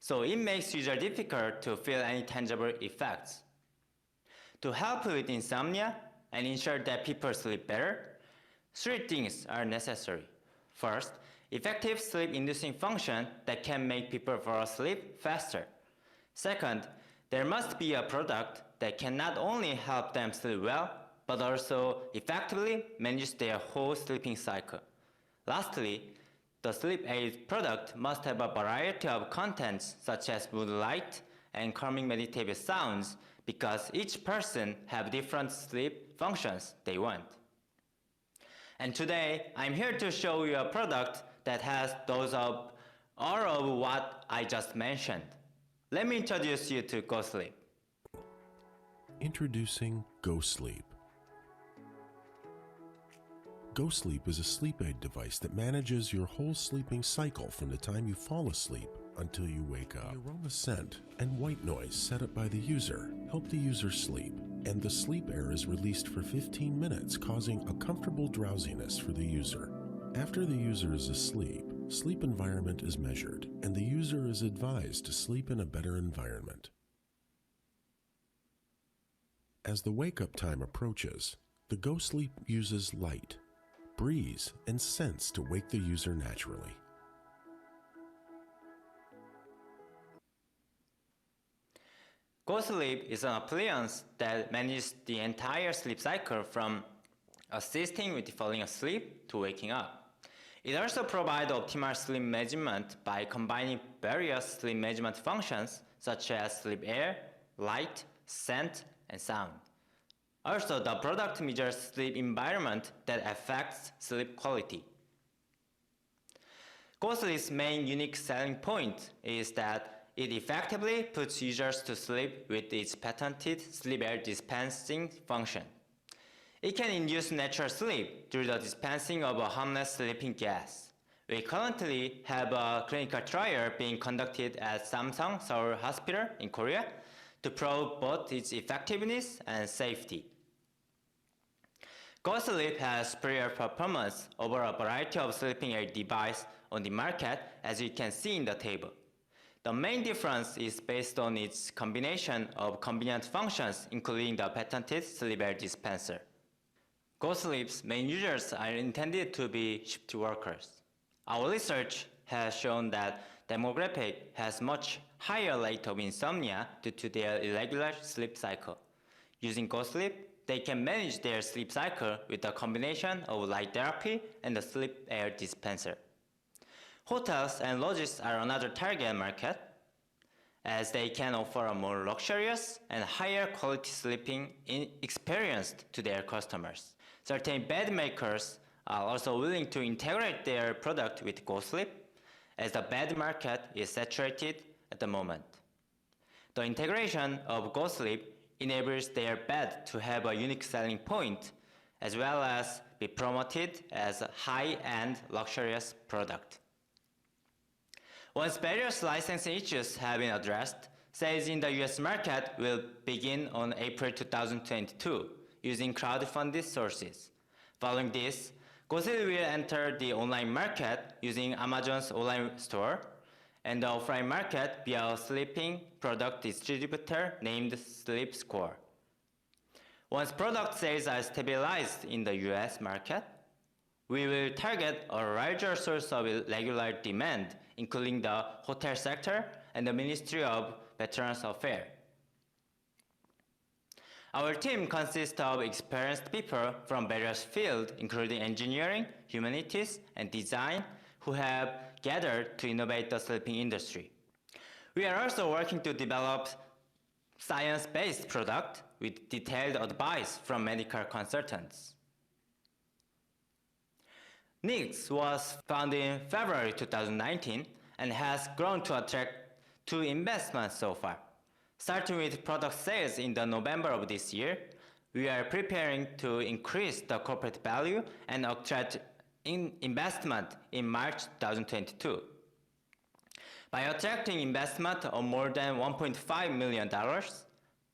So it makes users difficult to feel any tangible effects. To help with insomnia and ensure that people sleep better, 3 things are necessary. First, effective sleep-inducing function that can make people fall asleep faster. Second, there must be a product that can not only help them sleep well, but also effectively manage their whole sleeping cycle. Lastly, the sleep aid product must have a variety of contents such as mood light and calming meditative sounds, because each person have different sleep functions they want. And today, I'm here to show you a product that has those of all of what I just mentioned. Let me introduce you to Go Sleep. Introducing Go Sleep. Go Sleep is a sleep aid device that manages your whole sleeping cycle from the time you fall asleep until you wake up. The aroma, scent, and white noise set up by the user help the user sleep, and the sleep air is released for 15 minutes, causing a comfortable drowsiness for the user. After the user is asleep, sleep environment is measured, and the user is advised to sleep in a better environment. As the wake-up time approaches, the Go Sleep uses light, breeze, and scents to wake the user naturally. Go Sleep is an appliance that manages the entire sleep cycle from assisting with falling asleep to waking up. It also provides optimal sleep measurement by combining various sleep measurement functions such as sleep air, light, scent, and sound. Also, the product measures sleep environment that affects sleep quality. GoSleep's main unique selling point is that it effectively puts users to sleep with its patented sleep air dispensing function. It can induce natural sleep through the dispensing of a harmless sleeping gas. We currently have a clinical trial being conducted at Samsung Seoul Hospital in Korea to prove both its effectiveness and safety. GoSleep has superior performance over a variety of sleeping aid devices on the market, as you can see in the table. The main difference is based on its combination of convenient functions, including the patented sleep air dispenser. GoSleep's main users are intended to be shift workers. Our research has shown that demographic has much higher rate of insomnia due to their irregular sleep cycle. Using GoSleep, they can manage their sleep cycle with a combination of light therapy and the sleep air dispenser. Hotels and lodges are another target market, as they can offer a more luxurious and higher quality sleeping experience to their customers. Certain bed makers are also willing to integrate their product with GoSleep, as the bed market is saturated at the moment. The integration of GoSleep enables their bed to have a unique selling point, as well as be promoted as a high-end luxurious product. Once various licensing issues have been addressed, sales in the US market will begin on April 2022 using crowdfunded sources. Following this, GoSleep will enter the online market using Amazon's online store and the offline market via a sleeping product distributor named SleepScore. Once product sales are stabilized in the US market, we will target a larger source of regular demand, including the hotel sector and the Ministry of Veterans Affairs. Our team consists of experienced people from various fields, including engineering, humanities, and design, who have gathered to innovate the sleeping industry. We are also working to develop science-based product with detailed advice from medical consultants. Nix was founded in February 2019 and has grown to attract 2 investments so far. Starting with product sales in the November of this year, we are preparing to increase the corporate value and attract investment in March 2022. By attracting investment of more than $1.5 million,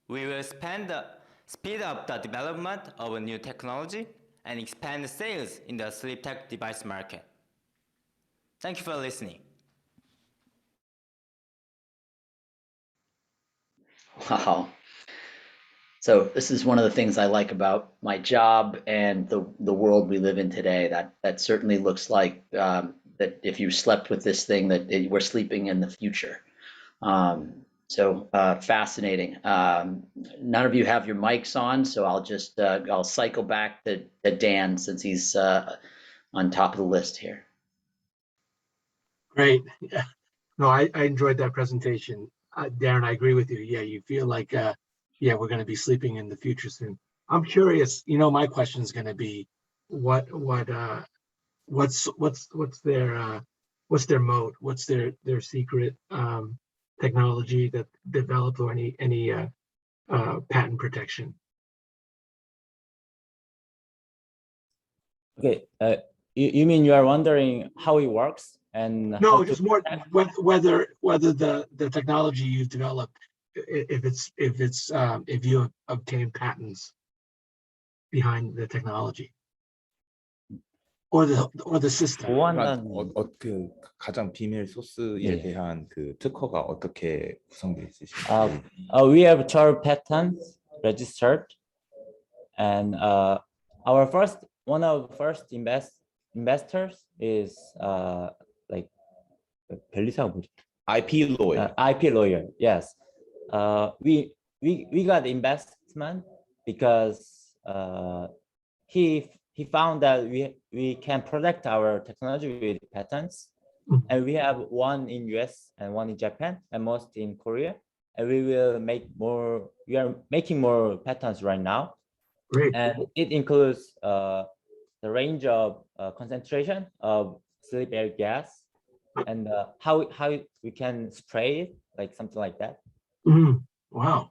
we will speed up the development of a new technology and expand sales in the sleep tech device market. Thank you for listening. Wow. So this is one of the things I like about my job and the world we live in today. That certainly looks like that if you slept with this thing, we're sleeping in the future. Fascinating. None of you have your mics on, so I'll cycle back to Dan since he's on top of the list here. Great. Yeah. No, I enjoyed that presentation. Darren, I agree with you. Yeah, you feel like, yeah, we're going to be sleeping in the future soon. I'm curious, my question is going to be what's their moat? What's their secret technology that developed, or any patent protection? Okay, you mean you are wondering how it works and No, just more whether the technology you've developed, if you obtain patents behind the technology or the system. 그 가장 비밀 소스에 대한 그 특허가 어떻게 구성되어 있으신가요? We have 12 patents registered, and one of the first investors is 변리사가 뭐죠? IP lawyer. IP lawyer, yes. We got investment because he he found that we can protect our technology with patents, and we have one in US and one in Japan and most in Korea, and we will make more. We are making more patents right now. Great. And it includes the range of concentration of sleep air gas, and how we can spray it, like something like that. Wow.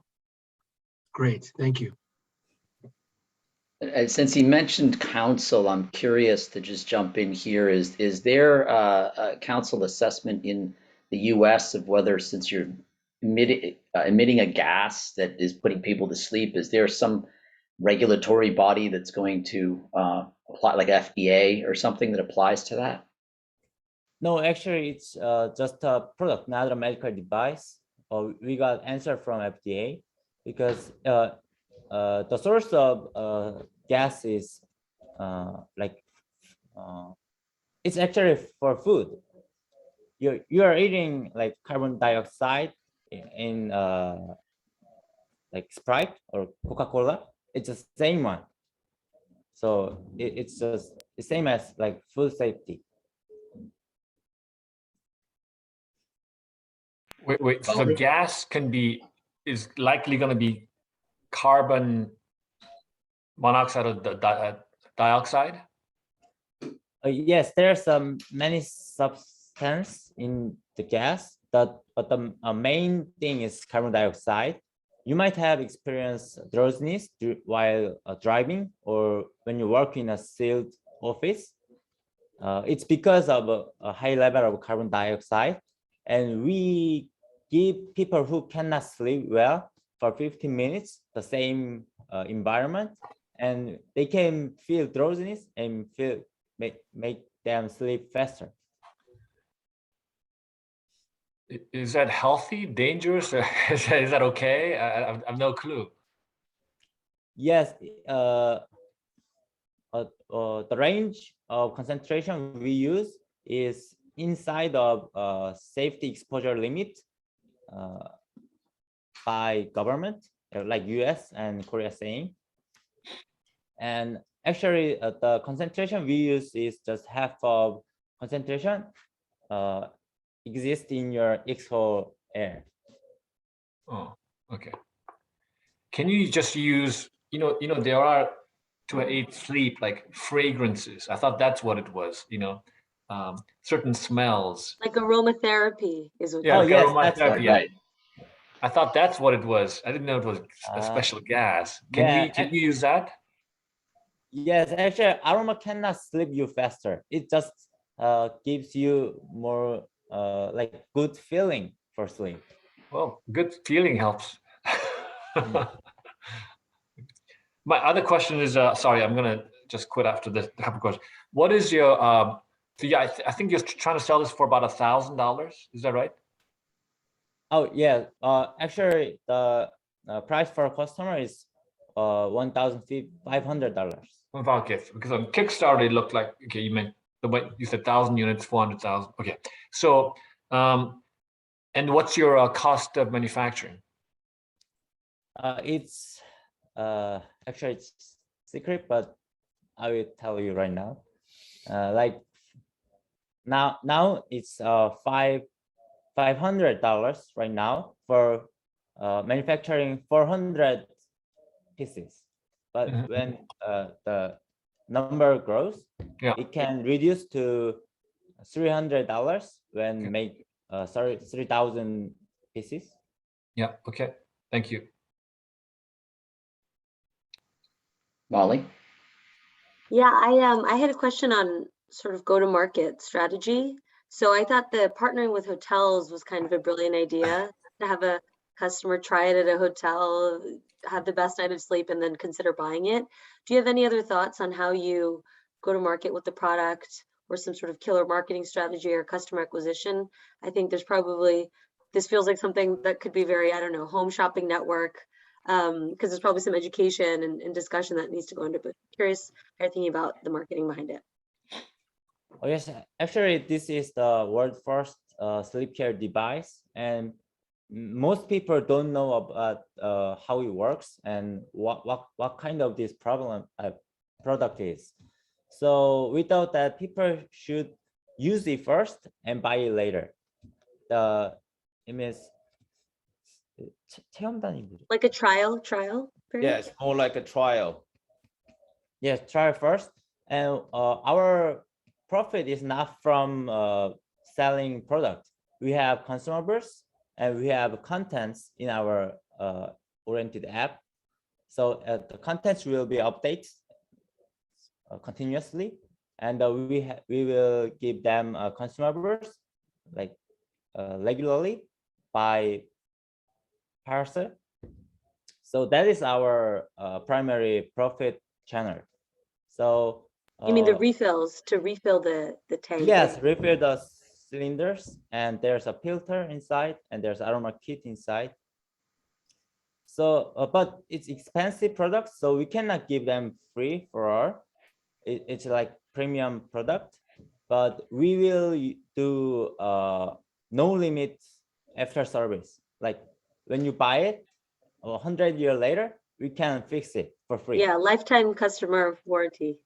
Great. Thank you. Since he mentioned council, I'm curious to just jump in here. Is there a council assessment in the US of whether, since you're emitting a gas that is putting people to sleep, is there some regulatory body that's going to apply, like FDA or something that applies to that? No, actually, it's just a product, not a medical device. We got answer from FDA because the source of gas is it's actually for food. You are eating like carbon dioxide in like Sprite or Coca-Cola. It's the same one. So it's just the same as like food safety. Wait. So the gas is likely going to be carbon monoxide or dioxide? Yes, there are some many substances in the gas, but the main thing is carbon dioxide. You might have experienced drowsiness while driving or when you work in a sealed office. It's because of a high level of carbon dioxide, and we give people who cannot sleep well for 15 minutes the same environment, and they can feel drowsiness and make them sleep faster. Is that healthy, dangerous? Is that okay? I have no clue. Yes, the range of concentration we use is inside of safety exposure limit by government, like US and Korea saying. And actually, the concentration we use is just half of concentration exists in your exhale air. Oh, okay. Can you just use, there are to aid sleep like fragrances. I thought that's what it was, certain smells. Like aromatherapy is what. Yeah, Oh like yes, that's aromatherapy. right. I thought that's what it was. I didn't know it was a special gas. Can you use that? Yes, actually, aroma cannot sleep you faster. It just gives you more like good feeling for sleep. Well, good feeling helps. My other question is, sorry, I'm gonna just quit after this couple question. What is your, so yeah, I think you're trying to sell this for about $1,000. Is that right? Oh yeah, actually the price for a customer is $1,500. Okay, because on Kickstarter it looked like, okay, you meant the way you said 1,000 units, 400,000. Okay, so and what's your cost of manufacturing? It's actually it's secret, but I will tell you right now. Like now it's $500 right now for manufacturing 400 pieces. But when the number grows, it can reduce to $300 when make 3,000 pieces. Yeah. Okay. Thank you. Molly? Yeah, I had a question on sort of go-to-market strategy. So I thought that partnering with hotels was kind of a brilliant idea, to have a customer try it at a hotel, have the best night of sleep, and then consider buying it. Do you have any other thoughts on how you go to market with the product, or some sort of killer marketing strategy or customer acquisition? I think there's probably, this feels like something that could be very, I don't know, home shopping network, because there's probably some education and discussion that needs to go into, but curious how you're thinking about the marketing behind it. Oh yes, actually this is the world first sleep care device, and most people don't know about how it works and what kind of this product is. So without that, people should use it first and buy it later. It means 체험단이 뭐죠? Like a trial period? Yeah, it's more like a trial. Yes, try first. And our profit is not from selling products. We have consumables and we have contents in our oriented app. So the contents will be updated continuously, and we will give them consumables like regularly by parcel. So that is our primary profit channel. So You mean the refills to refill the tank? yes, refill the cylinders, and there's a filter inside, and there's aroma kit inside. So, but it's expensive products, so we cannot give them free for all. It's like premium product, but we will do no limit after service. Like when you buy it, 100 years later, we can fix it for free. Yeah, lifetime customer warranty.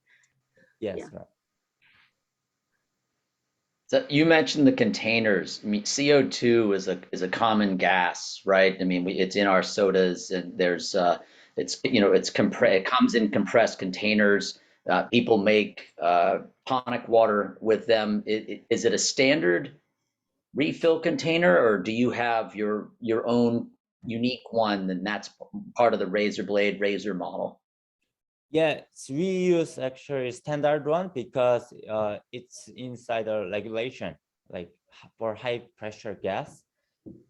Yes, Yeah. right. So you mentioned the containers. I mean, CO2 is a common gas, right? I mean, it's in our sodas, and there's it comes in compressed containers. People make tonic water with them. Is it a standard refill container, or do you have your own unique one, and that's part of the razor blade razor model? Yeah, we use actually standard one because it's inside the regulation, like for high pressure gas.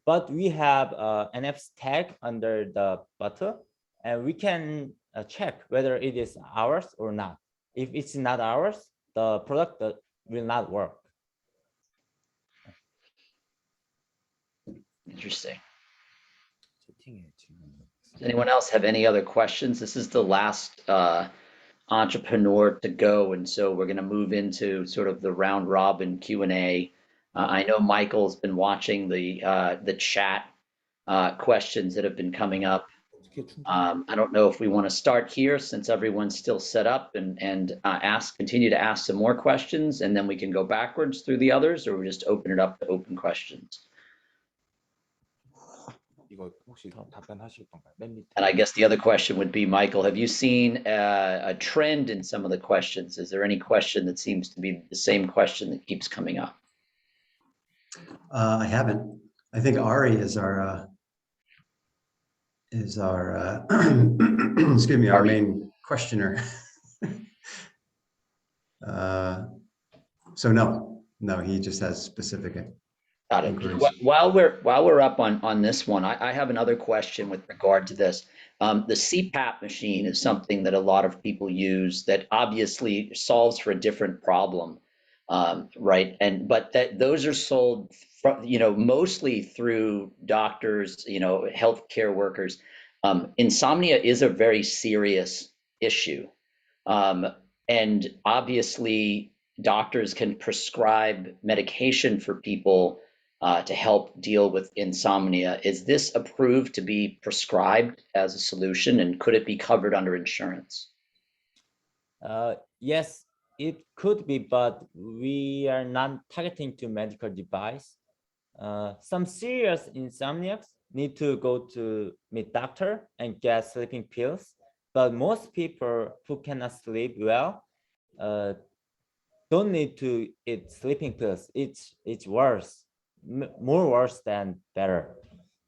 But we have NFC tag under the bottle, and we can check whether it is ours or not. If it's not ours, the product will not work. Interesting. Does anyone else have any other questions? This is the last entrepreneur to go, and so we're going to move into sort of the round robin Q&A. I know Michael's been watching the chat questions that have been coming up. I don't know if we want to start here since everyone's still set up and continue to ask some more questions, and then we can go backwards through the others, or we just open it up to open questions. And I guess the other question would be, Michael, have you seen a trend in some of the questions? Is there any question that seems to be the same question that keeps coming up? I haven't. I think Ari is our excuse me, our main questioner. So no, he just has specific. Got it. While we're up on this one, I have another question with regard to this. The CPAP machine is something that a lot of people use that obviously solves for a different problem, right? But those are sold, mostly through doctors, healthcare workers. Insomnia is a very serious issue, and obviously doctors can prescribe medication for people to help deal with insomnia. Is this approved to be prescribed as a solution, and could it be covered under insurance? Yes, it could be, but we are not targeting to medical device. Some serious insomniacs need to go to meet doctor and get sleeping pills, but most people who cannot sleep well don't need to eat sleeping pills. It's worse, more worse than better.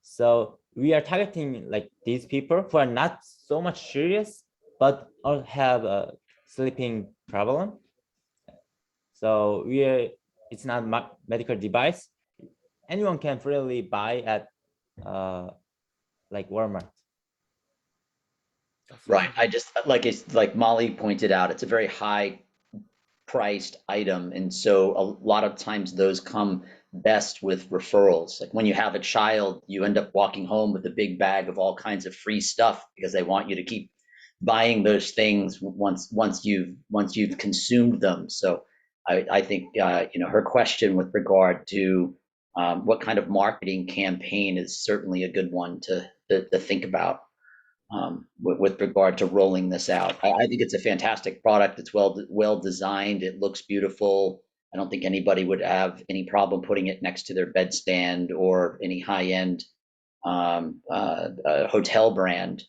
So we are targeting like these people who are not so much serious, but have a sleeping problem. So it's not medical device. Anyone can freely buy at like Walmart. Right. It's like Molly pointed out, it's a very high priced item, and so a lot of times those come best with referrals. Like when you have a child, you end up walking home with a big bag of all kinds of free stuff because they want you to keep buying those things once you've consumed them. So I think her question with regard to what kind of marketing campaign is certainly a good one to think about. with regard to rolling this out. I think it's a fantastic product. It's well designed. It looks beautiful. I don't think anybody would have any problem putting it next to their bedstand or any high-end hotel brand.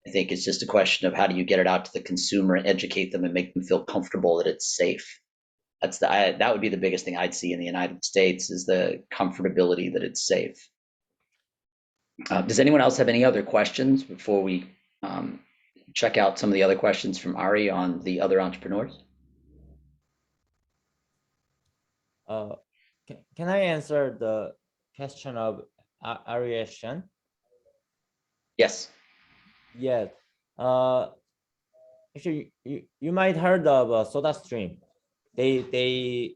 I think it's just a question of how do you get it out to the consumer and educate them and make them feel comfortable that it's safe. That would be the biggest thing I'd see in the United States is the comfortability that it's safe. Does anyone else have any other questions before we check out some of the other questions from Ari on the other entrepreneurs? Can I answer the question of Ariation? Yes. Yes. Actually, you might heard of SodaStream. They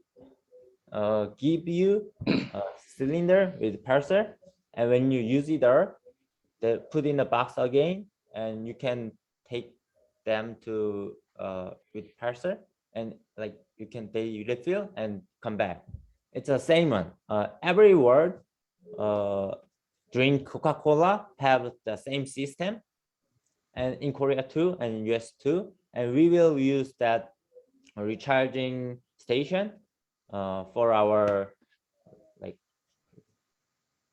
give you a cylinder with parcel, and when you use it, they put in a box again, and you can take them to with parcel, and like they refill and come back. It's the same one. Every world drink Coca-Cola have the same system, and in Korea too, and in US too, and we will use that recharging station for our like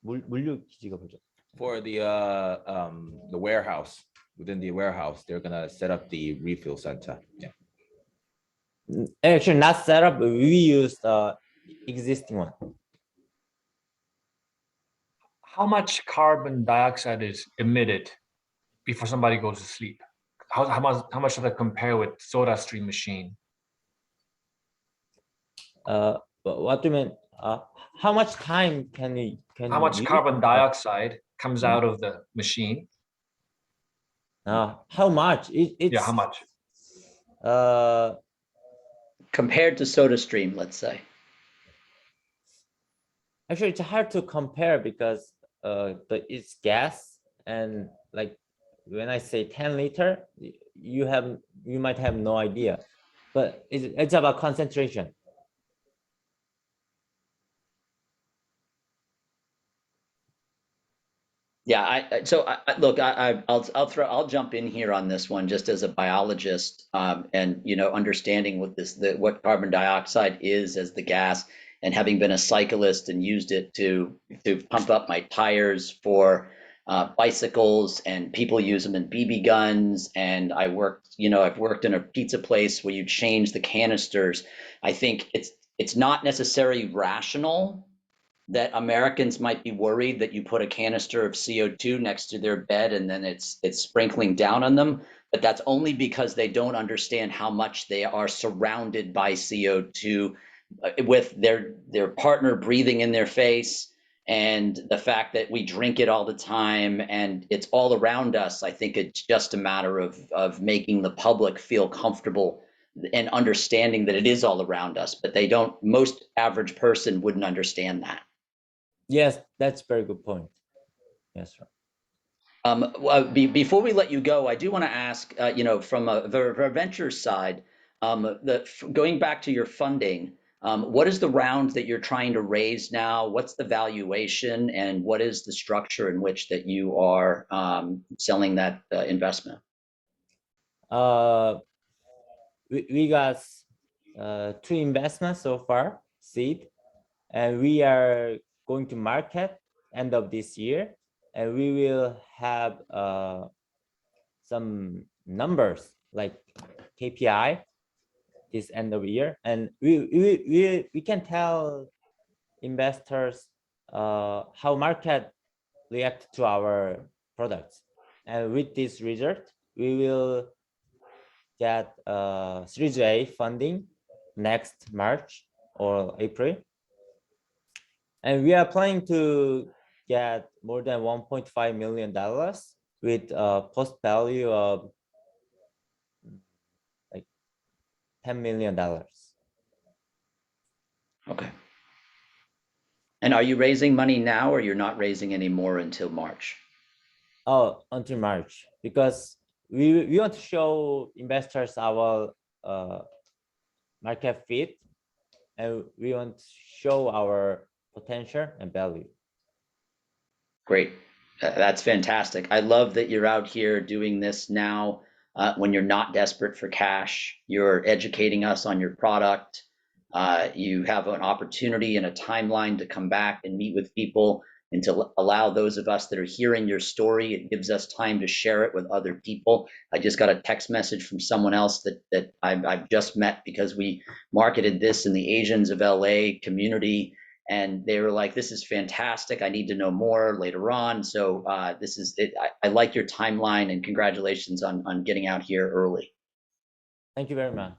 물류 기지가 뭐죠? For the warehouse, within the warehouse, they're gonna set up the refill center. Yeah. Actually, not set up. We use the existing one. How much carbon dioxide is emitted before somebody goes to sleep? How much does that compare with SodaStream machine? What do you mean? How much time can how much carbon dioxide comes out of the machine? How much? Yeah, how much? Compared to SodaStream, let's say. Actually, it's hard to compare because it's gas, and like when I say 10 liter, you might have no idea, but it's about concentration. Yeah, look, I'll jump in here on this one just as a biologist, and understanding what carbon dioxide is as the gas, and having been a cyclist and used it to pump up my tires for bicycles, and people use them in BB guns, and I've worked in a pizza place where you change the canisters. I think it's not necessarily rational that Americans might be worried that you put a canister of CO2 next to their bed and then it's sprinkling down on them, but that's only because they don't understand how much they are surrounded by CO2 with their partner breathing in their face, and the fact that we drink it all the time and it's all around us. I think it's just a matter of making the public feel comfortable and understanding that it is all around us, but most average person wouldn't understand that. Yes, that's a very good point. Yes, sir. Well, before we let you go, I do want to ask, from a venture side, going back to your funding, what is the round that you're trying to raise now? What's the valuation, and what is the structure in which that you are selling that investment? We got 2 investments so far, seed, and we are going to market end of this year, and we will have some numbers like KPI this end of year, and we can tell investors how market react to our products, and with this result we will get Series A funding next March or April. And we are planning to get more than $1.5 million with a post value of like $10 million. Okay. And are you raising money now, or you're not raising any more until March? Oh, until March, because we want to show investors our market fit, and we want to show our potential and value. Great. That's fantastic. I love that you're out here doing this now when you're not desperate for cash. You're educating us on your product. You have an opportunity and a timeline to come back and meet with people and to allow those of us that are hearing your story. It gives us time to share it with other people. I just got a text message from someone else that I've just met because we marketed this in the Asians of LA community. And they were like, this is fantastic. I need to know more later on. So this is it. I like your timeline and congratulations on getting out here early. Thank you very much.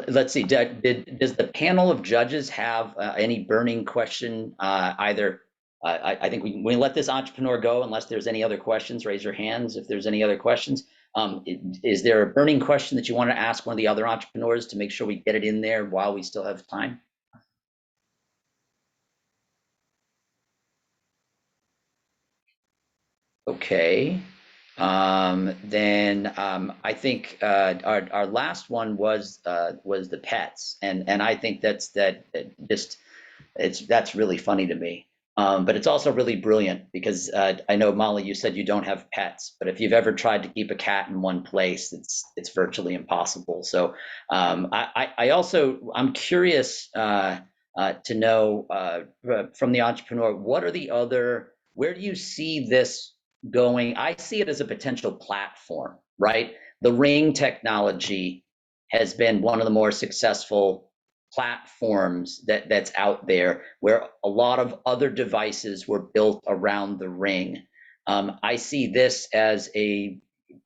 Let's see, does the panel of judges have any burning question either? I think we let this entrepreneur go unless there's any other questions. Raise your hands if there's any other questions. Is there a burning question that you want to ask one of the other entrepreneurs to make sure we get it in there while we still have time? Okay. Then I think our last one was the pets, and I think that's really funny to me. But it's also really brilliant because I know, Molly, you said you don't have pets, but if you've ever tried to keep a cat in one place, it's virtually impossible. So I'm curious to know from the entrepreneur, where do you see this going? I see it as a potential platform, right? The Ring technology has been one of the more successful platforms that's out there, where a lot of other devices were built around the Ring. I see this as a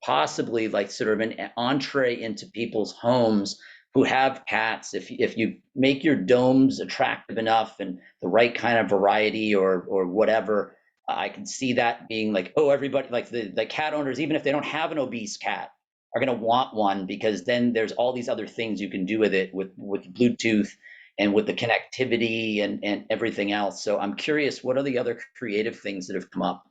possibly like sort of an entree into people's homes who have cats. If you make your domes attractive enough and the right kind of variety or whatever, I can see that being like, oh, everybody, like the cat owners, even if they don't have an obese cat, are going to want one, because then there's all these other things you can do with it, with Bluetooth and with the connectivity and everything else. So I'm curious, what are the other creative things that have come up?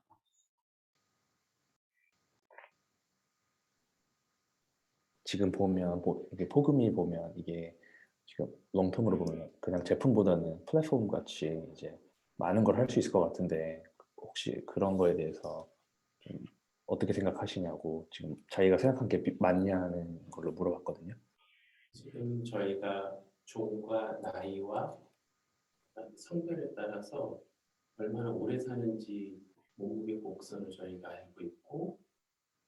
지금 보면 이게 포금이 보면 이게 지금 롱텀으로 보면 그냥 제품보다는 플랫폼 같이 이제 많은 걸 할 수 있을 것 같은데, 혹시 그런 거에 대해서 좀 어떻게 생각하시냐고, 지금 자기가 생각한 게 맞냐는 걸로 물어봤거든요. 지금 저희가 종과 나이와 성별에 따라서 얼마나 오래 사는지 몸무게 곡선을 저희가 알고 있고,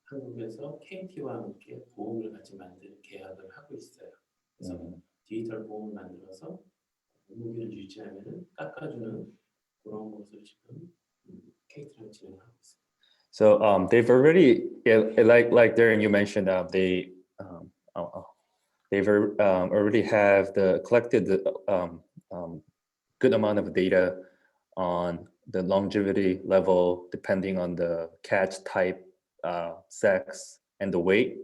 한국에서 KT와 함께 보험을 같이 만드는 계약을 하고 있어요. 그래서 디지털 보험을 만들어서 몸무게를 유지하면은 깎아주는 그런 것을 지금 KT랑 진행하고 있습니다. So they've already, like Darren, you mentioned, they've already have collected the good amount of data on the longevity level depending on the cat's type, sex, and the weight.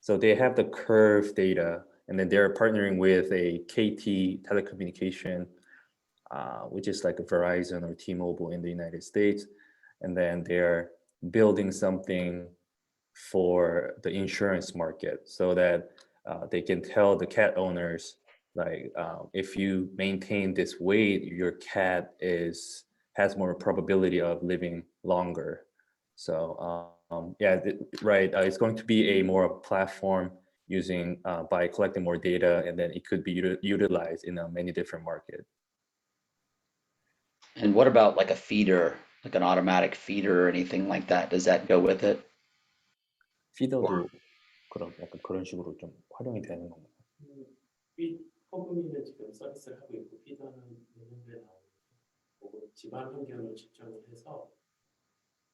So they have the curve data, and then they're partnering with a KT telecommunication, which is like a Verizon or T-Mobile in the United States. And then they're building something for the insurance market so that they can tell the cat owners, like, if you maintain this weight, your cat has more probability of living longer. So yeah, right. It's going to be a more platform using by collecting more data, and then it could be utilized in many different markets. And what about like a feeder, like an automatic feeder or anything like that? Does that go with it? 피더도 약간 그런 식으로 좀 활용이 되는 건가요? 포금이는 지금 서비스를 하고 있고, 피더는 내년도에 나오고, 집안 환경을 측정을 해서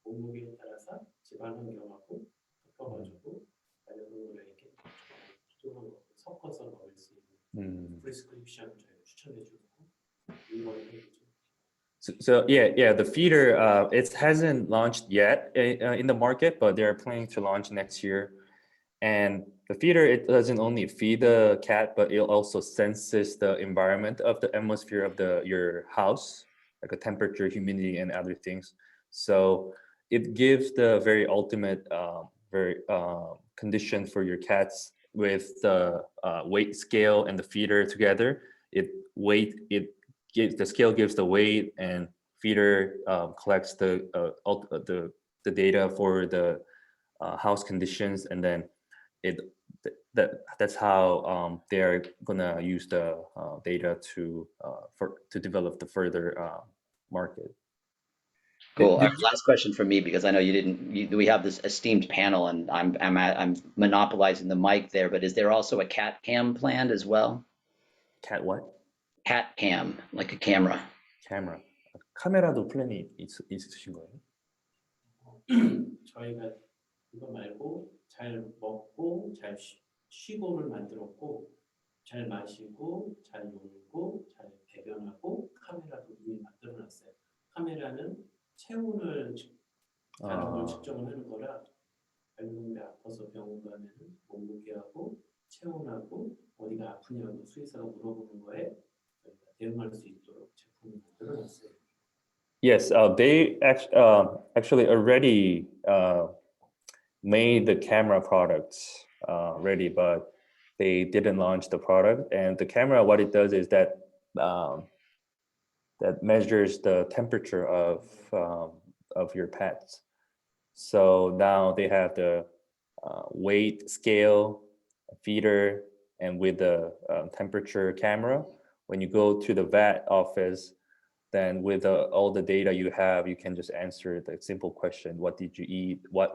몸무게에 따라서 집안 환경하고 섞어가지고 반려동물에게 필요한 것을 섞어서 먹을 수 있는 프리스크립션을 저희가 추천해주고 이거를 해주죠. So yeah, the feeder, it hasn't launched yet in the market, but they're planning to launch next year. And the feeder, it doesn't only feed the cat, but it also senses the environment of the atmosphere of your house, like a temperature, humidity, and other things. So it gives the very ultimate condition for your cats with the weight scale and the feeder together. The scale gives the weight, and feeder collects the data for the house conditions, and then that's how they're gonna use the data to develop the further market. Cool. Last question from me, because I know we have this esteemed panel, and I'm monopolizing the mic there. But is there also a cat cam planned as well? Cat what? Cat cam, like a camera. Camera. 카메라도 플랜이 있으신 거예요? 저희가 이거 말고 잘 먹고 잘 쉬고를 만들었고, 잘 마시고 잘 놀고 잘 배변하고 카메라도 이미 만들어놨어요. 카메라는 체온을 가는 걸 측정을 하는 거라, 발목이 아파서 병원 가면 몸무게하고 체온하고 어디가 아프냐고 수의사가 물어보는 거에 저희가 대응할 수 있도록 제품을 만들어놨어요. Yes, they actually already made the camera products ready, but they didn't launch the product. And the camera, what it does is that that measures the temperature of your pets. So now they have the weight scale, feeder, and with the temperature camera. When you go to the vet office, then with all the data you have, you can just answer the simple question: what did you eat? What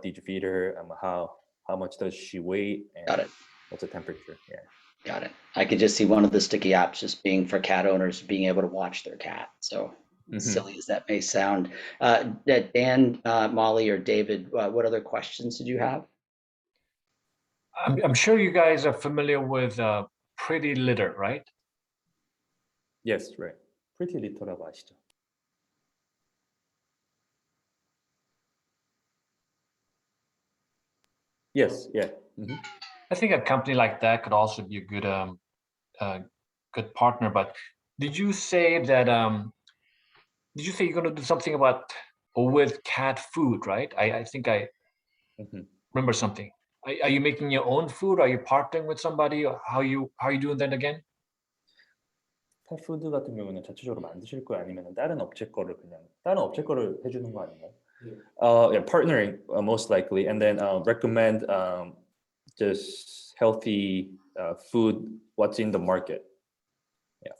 did you feed her? How much does she weigh? And Got it. what's the temperature? Yeah. Got it. I could just see one of the sticky apps just being for cat owners being able to watch their cat. So silly as that may sound. Dan, Molly, or David, what other questions did you have? I'm sure you guys are familiar with Pretty Litter, right? Yes, right. Pretty Little라고 아시죠? Yes, yeah. Mm-hmm. I think a company like that could also be a good good partner. But did you say that did you say you're going to do something about with cat food, right? I think I remember something. Are you making your own food? Are you partnering with somebody? Or how are you doing that again? 펫푸드 같은 경우는 자체적으로 만드실 거예요? 아니면 다른 업체 거를 해주는 거 아닌가요? Yeah, partnering most likely, and then recommend just healthy food, what's in the market. Yeah.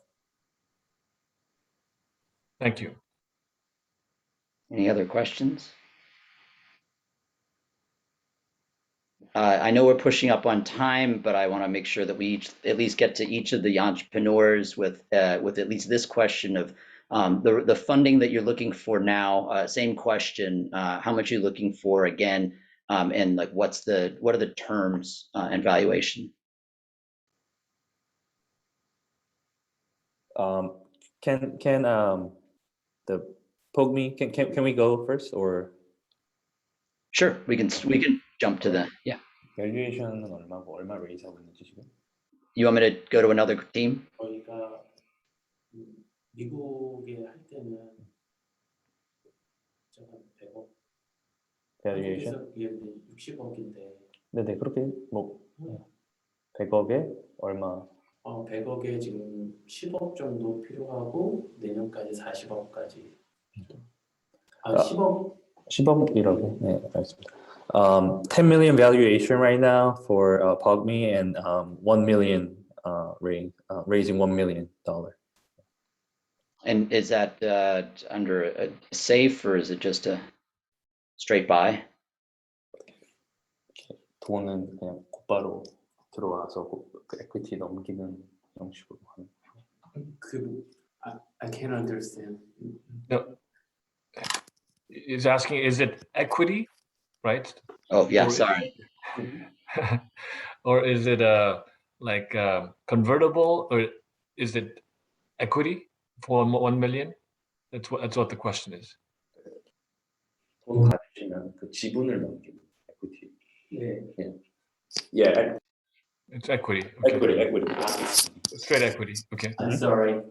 Thank you. Any other questions? I know we're pushing up on time, but I want to make sure that we at least get to each of the entrepreneurs with at least this question of the funding that you're looking for now. Same question: how much are you looking for again, and like what are the terms and valuation? Can the Pogme can we go first, or? Sure, we can jump to the Valuation은 얼마 레이즈하고 있는지 지금? You want me to go to another team? 저희가 미국에 할 때는 제가 100억. Valuation? 60억인데. 네네, 그렇게 뭐 100억에 얼마? 100억에 지금 10억 정도 필요하고 내년까지 40억까지. 10억이라고? 네, 알겠습니다. 10 million valuation right now for Pogme, and 1 million raising $1 million. And is that under a safe, or is it just a straight buy? 돈은 그냥 곧바로 들어와서 그 equity 넘기는 형식으로 하는. I can't understand. No. He's asking, is it equity, right? Oh yeah, sorry. Or is it like convertible, or is it equity for 1 million? That's what the question is. 돈 받으시면 그 지분을 넘기는 equity. Yeah. It's equity. Okay. Equity. Straight equity. Okay. I'm sorry.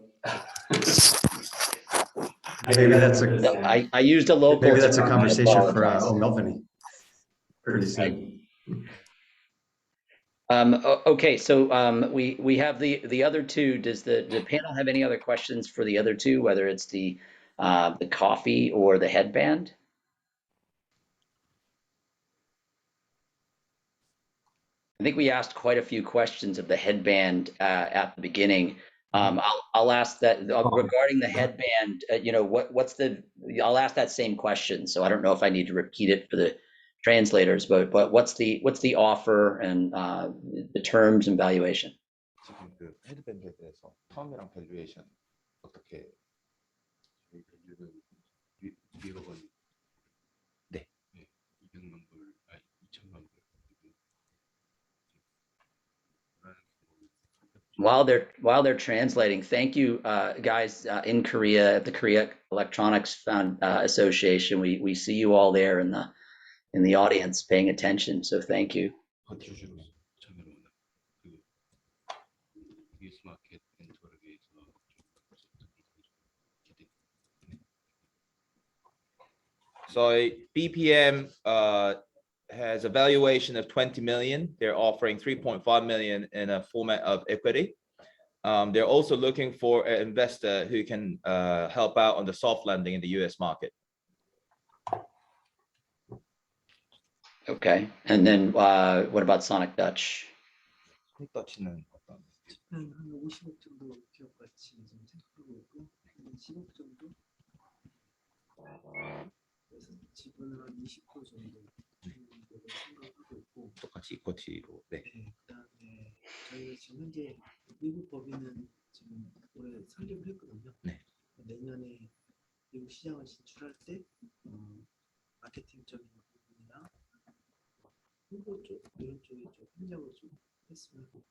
Maybe that's I used a local. Maybe that's a conversation for O'Melveny pretty soon. Okay, so we have the other two. Does the panel have any other questions for the other two? Whether it's the the coffee or the headband? I think we asked quite a few questions of the headband at the beginning. I'll ask that regarding the headband. I'll ask that same question. So I don't know if I need to repeat it for the translators, but what's the offer and the terms and valuation? 지금 그 헤드밴드에 대해서 텀이랑 밸류에이션 어떻게 밸류는 위로 걸리 네. 200만 불, 2천만 불. While they're translating, thank you guys in Korea at the Korea Electronics Association. We see you all there in the audience paying attention. So thank you. So BPM has a valuation of 20 million. They're offering 3.5 million in a format of equity. They're also looking for an investor who can help out on the soft landing in the US market. Okay, and then what about Sonic Dutch? 소닉 더치는 어떤? 한 50억 정도 기업 가치 지금 생각하고 있고, 한 10억 정도. 그래서 지분을 한 20% 정도 생각하고 있고. 똑같이 이쿼티로. 네. 그다음에 저희가 지금 현재 미국 법인은 지금 올해 설립을 했거든요. 네. 내년에 미국 시장을 진출할 때 마케팅적인 부분이나 홍보 쪽 이런 쪽에 좀 협력을 좀 했으면 하고.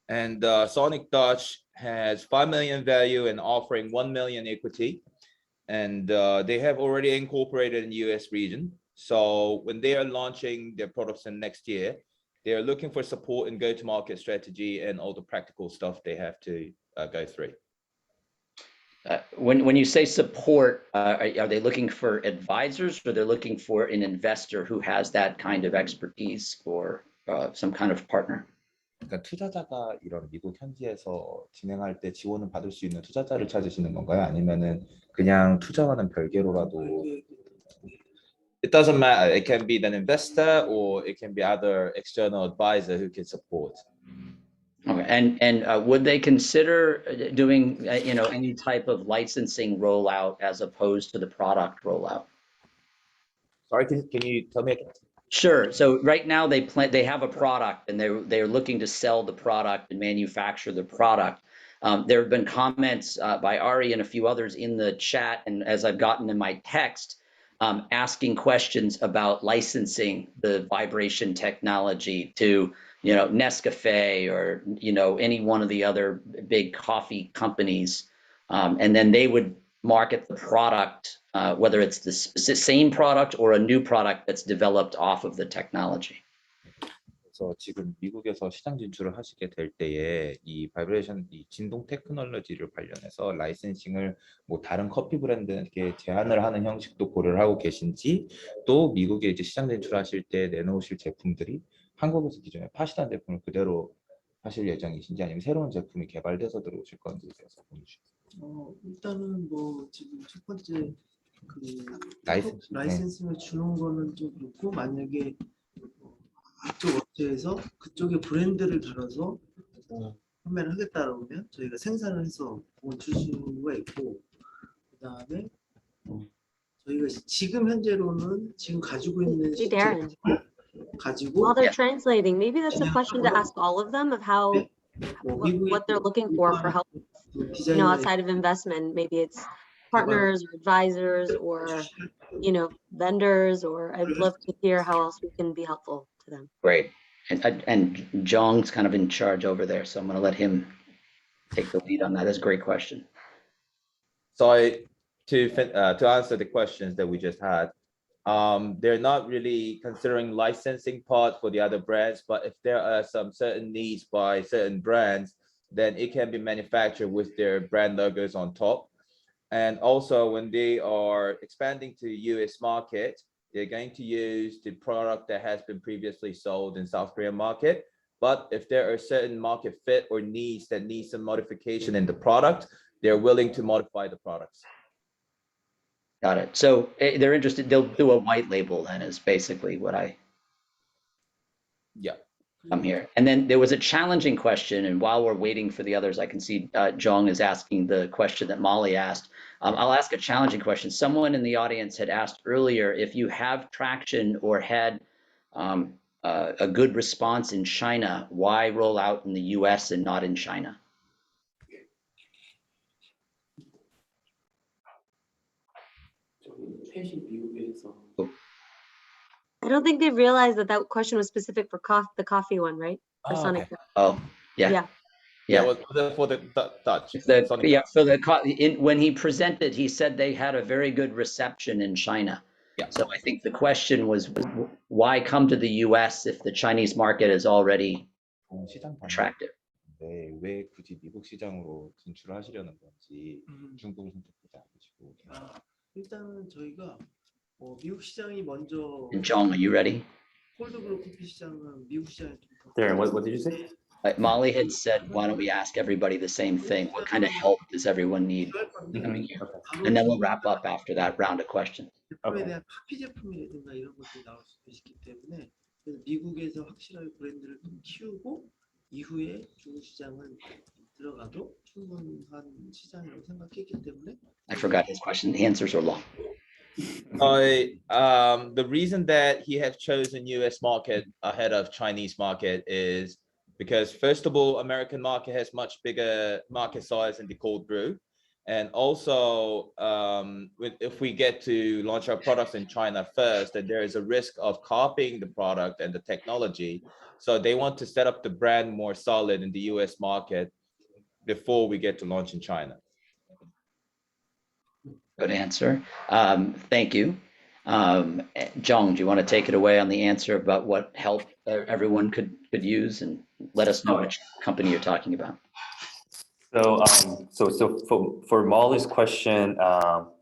And Sonic Dutch has 5 million value and offering 1 million equity. And they have already incorporated in the US region. So when they are launching their products in next year, they are looking for support in go-to-market strategy and all the practical stuff they have to go through. When you say support, are they looking for advisors, or they're looking for an investor who has that kind of expertise, or some kind of partner? 그러니까 투자자가 이런 미국 현지에서 진행할 때 지원을 받을 수 있는 투자자를 찾으시는 건가요? 아니면은 그냥 투자와는 별개로라도? It doesn't matter. It can be an investor or it can be other external advisor who can support. Okay, and would they consider doing any type of licensing rollout as opposed to the product rollout? Sorry, can you tell me again? Sure. So right now they have a product and they're looking to sell the product and manufacture the product. There have been comments by Ari and a few others in the chat, and as I've gotten in my text, asking questions about licensing the vibration technology to Nescafe or any one of the other big coffee companies, and then they would market the product, whether it's the same product or a new product that's developed off of the technology. 그래서 지금 미국에서 시장 진출을 하시게 될 때에 이 바이브레이션, 이 진동 테크놀로지를 관련해서 라이센싱을 뭐 다른 커피 브랜드에게 제안을 하는 형식도 고려를 하고 계신지, 또 미국에 이제 시장 진출하실 때 내놓으실 제품들이 한국에서 기존에 파시던 제품을 그대로 하실 예정이신지, 아니면 새로운 제품이 개발돼서 들어오실 건지에 대해서 보여주시죠. 일단은 뭐 지금 첫 번째 그 라이센싱을 주는 거는 좀 그렇고, 만약에 그쪽 업체에서 그쪽의 브랜드를 달아서 판매를 하겠다라고 하면 저희가 생산을 해서 줄 수가 있고, 그다음에 저희가 지금 현재로는 지금 가지고 있는 Darren, 가지고 while they're translating, maybe that's a question to ask all of them of how what they're looking for help, outside of investment. Maybe it's partners or advisors or vendors, or I'd love to hear how else we can be helpful to them. Great. And Jong's kind of in charge over there, so I'm going to let him take the lead on that. That's a great question. So to answer the questions that we just had, they're not really considering licensing part for the other brands, but if there are some certain needs by certain brands, then it can be manufactured with their brand logos on top. And also when they are expanding to the US market, they're going to use the product that has been previously sold in South Korean market. But if there are certain market fit or needs that need some modification in the product, they're willing to modify the products. Got it. So they're interested, they'll do a white label then is basically what I'm here. And then there was a challenging question, and while we're waiting for the others, I can see Jong is asking the question that Molly asked. I'll ask a challenging question. Someone in the audience had asked earlier if you have traction or had a good response in China, why roll out in the US and not in China? I don't think they realized that that question was specific for the coffee one, right? For Sonic. Okay. Oh, yeah. Yeah, well, for the Dutch. When he presented, he said they had a very good reception in China. Yeah. So I think the question was, why come to the US if the Chinese market is already attractive? 네, 왜 굳이 미국 시장으로 진출하시려는 건지 중국을 선택하지 않으시고. 일단은 저희가 미국 시장이 먼저. And Jong, are you ready? 콜드브루 커피 시장은 미국 시장이 좀. Darren, what did you say? Molly had said, why don't we ask everybody the same thing? What kind of help does everyone need coming here? And then we'll wrap up after that round of questions. 제품에 대한 카피 제품이라든가 이런 것들이 나올 수도 있기 때문에 미국에서 확실하게 브랜드를 좀 키우고 이후에 중국 시장은 들어가도 충분한 시장이라고 생각했기 때문에. I forgot his question. The answers are long. The reason that he has chosen US market ahead of Chinese market is because first of all, American market has much bigger market size in the cold brew. And also, if we get to launch our products in China first, then there is a risk of copying the product and the technology. So they want to set up the brand more solid in the US market before we get to launch in China. Good answer. Thank you. Jong, do you want to take it away on the answer about what help everyone could use, and let us know which company you're talking about? So for Molly's question,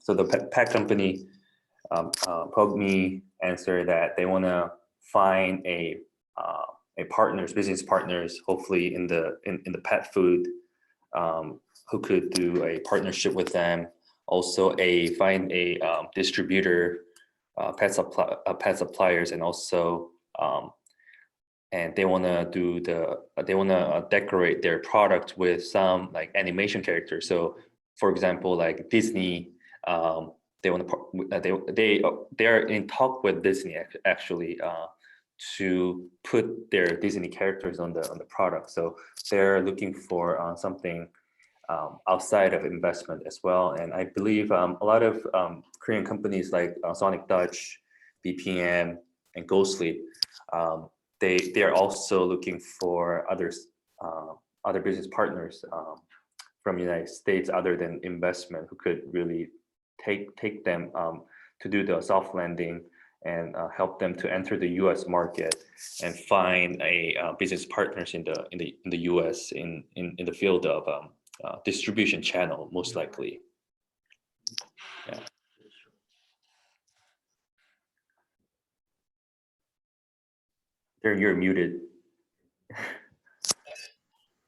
so the pack company told me answer that they want to find a business partners, hopefully in the pet food, who could do a partnership with them. Also, find a distributor, pet suppliers, and also and they want to decorate their product with some like animation characters. So, for example, like Disney, they want to they are in talk with Disney actually to put their Disney characters on the product. So they're looking for something outside of investment as well. And I believe a lot of Korean companies like Sonic Dutch, BPM, and Go Sleep, they are also looking for other business partners from the United States other than investment, who could really take them to do the soft landing and help them to enter the U.S. market and find business partners in the U.S. in the field of distribution channel, most likely. Yeah. You're muted.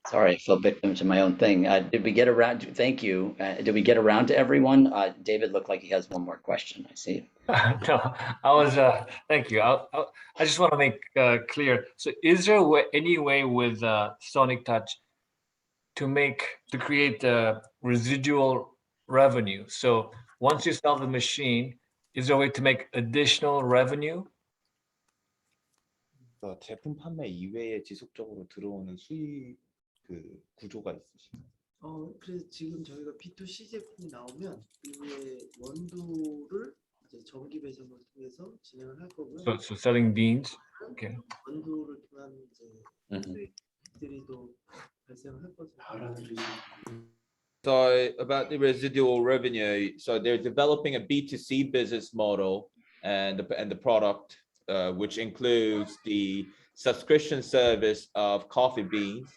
Sorry, I fell victim to my own thing. Did we get around? Thank you. Did we get around to everyone? David looked like he has one more question. I see. No, thank you. I just want to make clear. So is there any way with Sonic Touch to create the residual revenue? So once you sell the machine, is there a way to make additional revenue? 제품 판매 이외에 지속적으로 들어오는 수익 구조가 있으신가요? 그래서 지금 저희가 B2C 제품이 나오면 이후에 원두를 이제 전기 배송을 통해서 진행을 할 거고요. So selling beans. Okay. 원두를 통한 이제 수익들이 또 발생을 할 거죠. So about the residual revenue, so they're developing a B2C business model and the product, which includes the subscription service of coffee beans.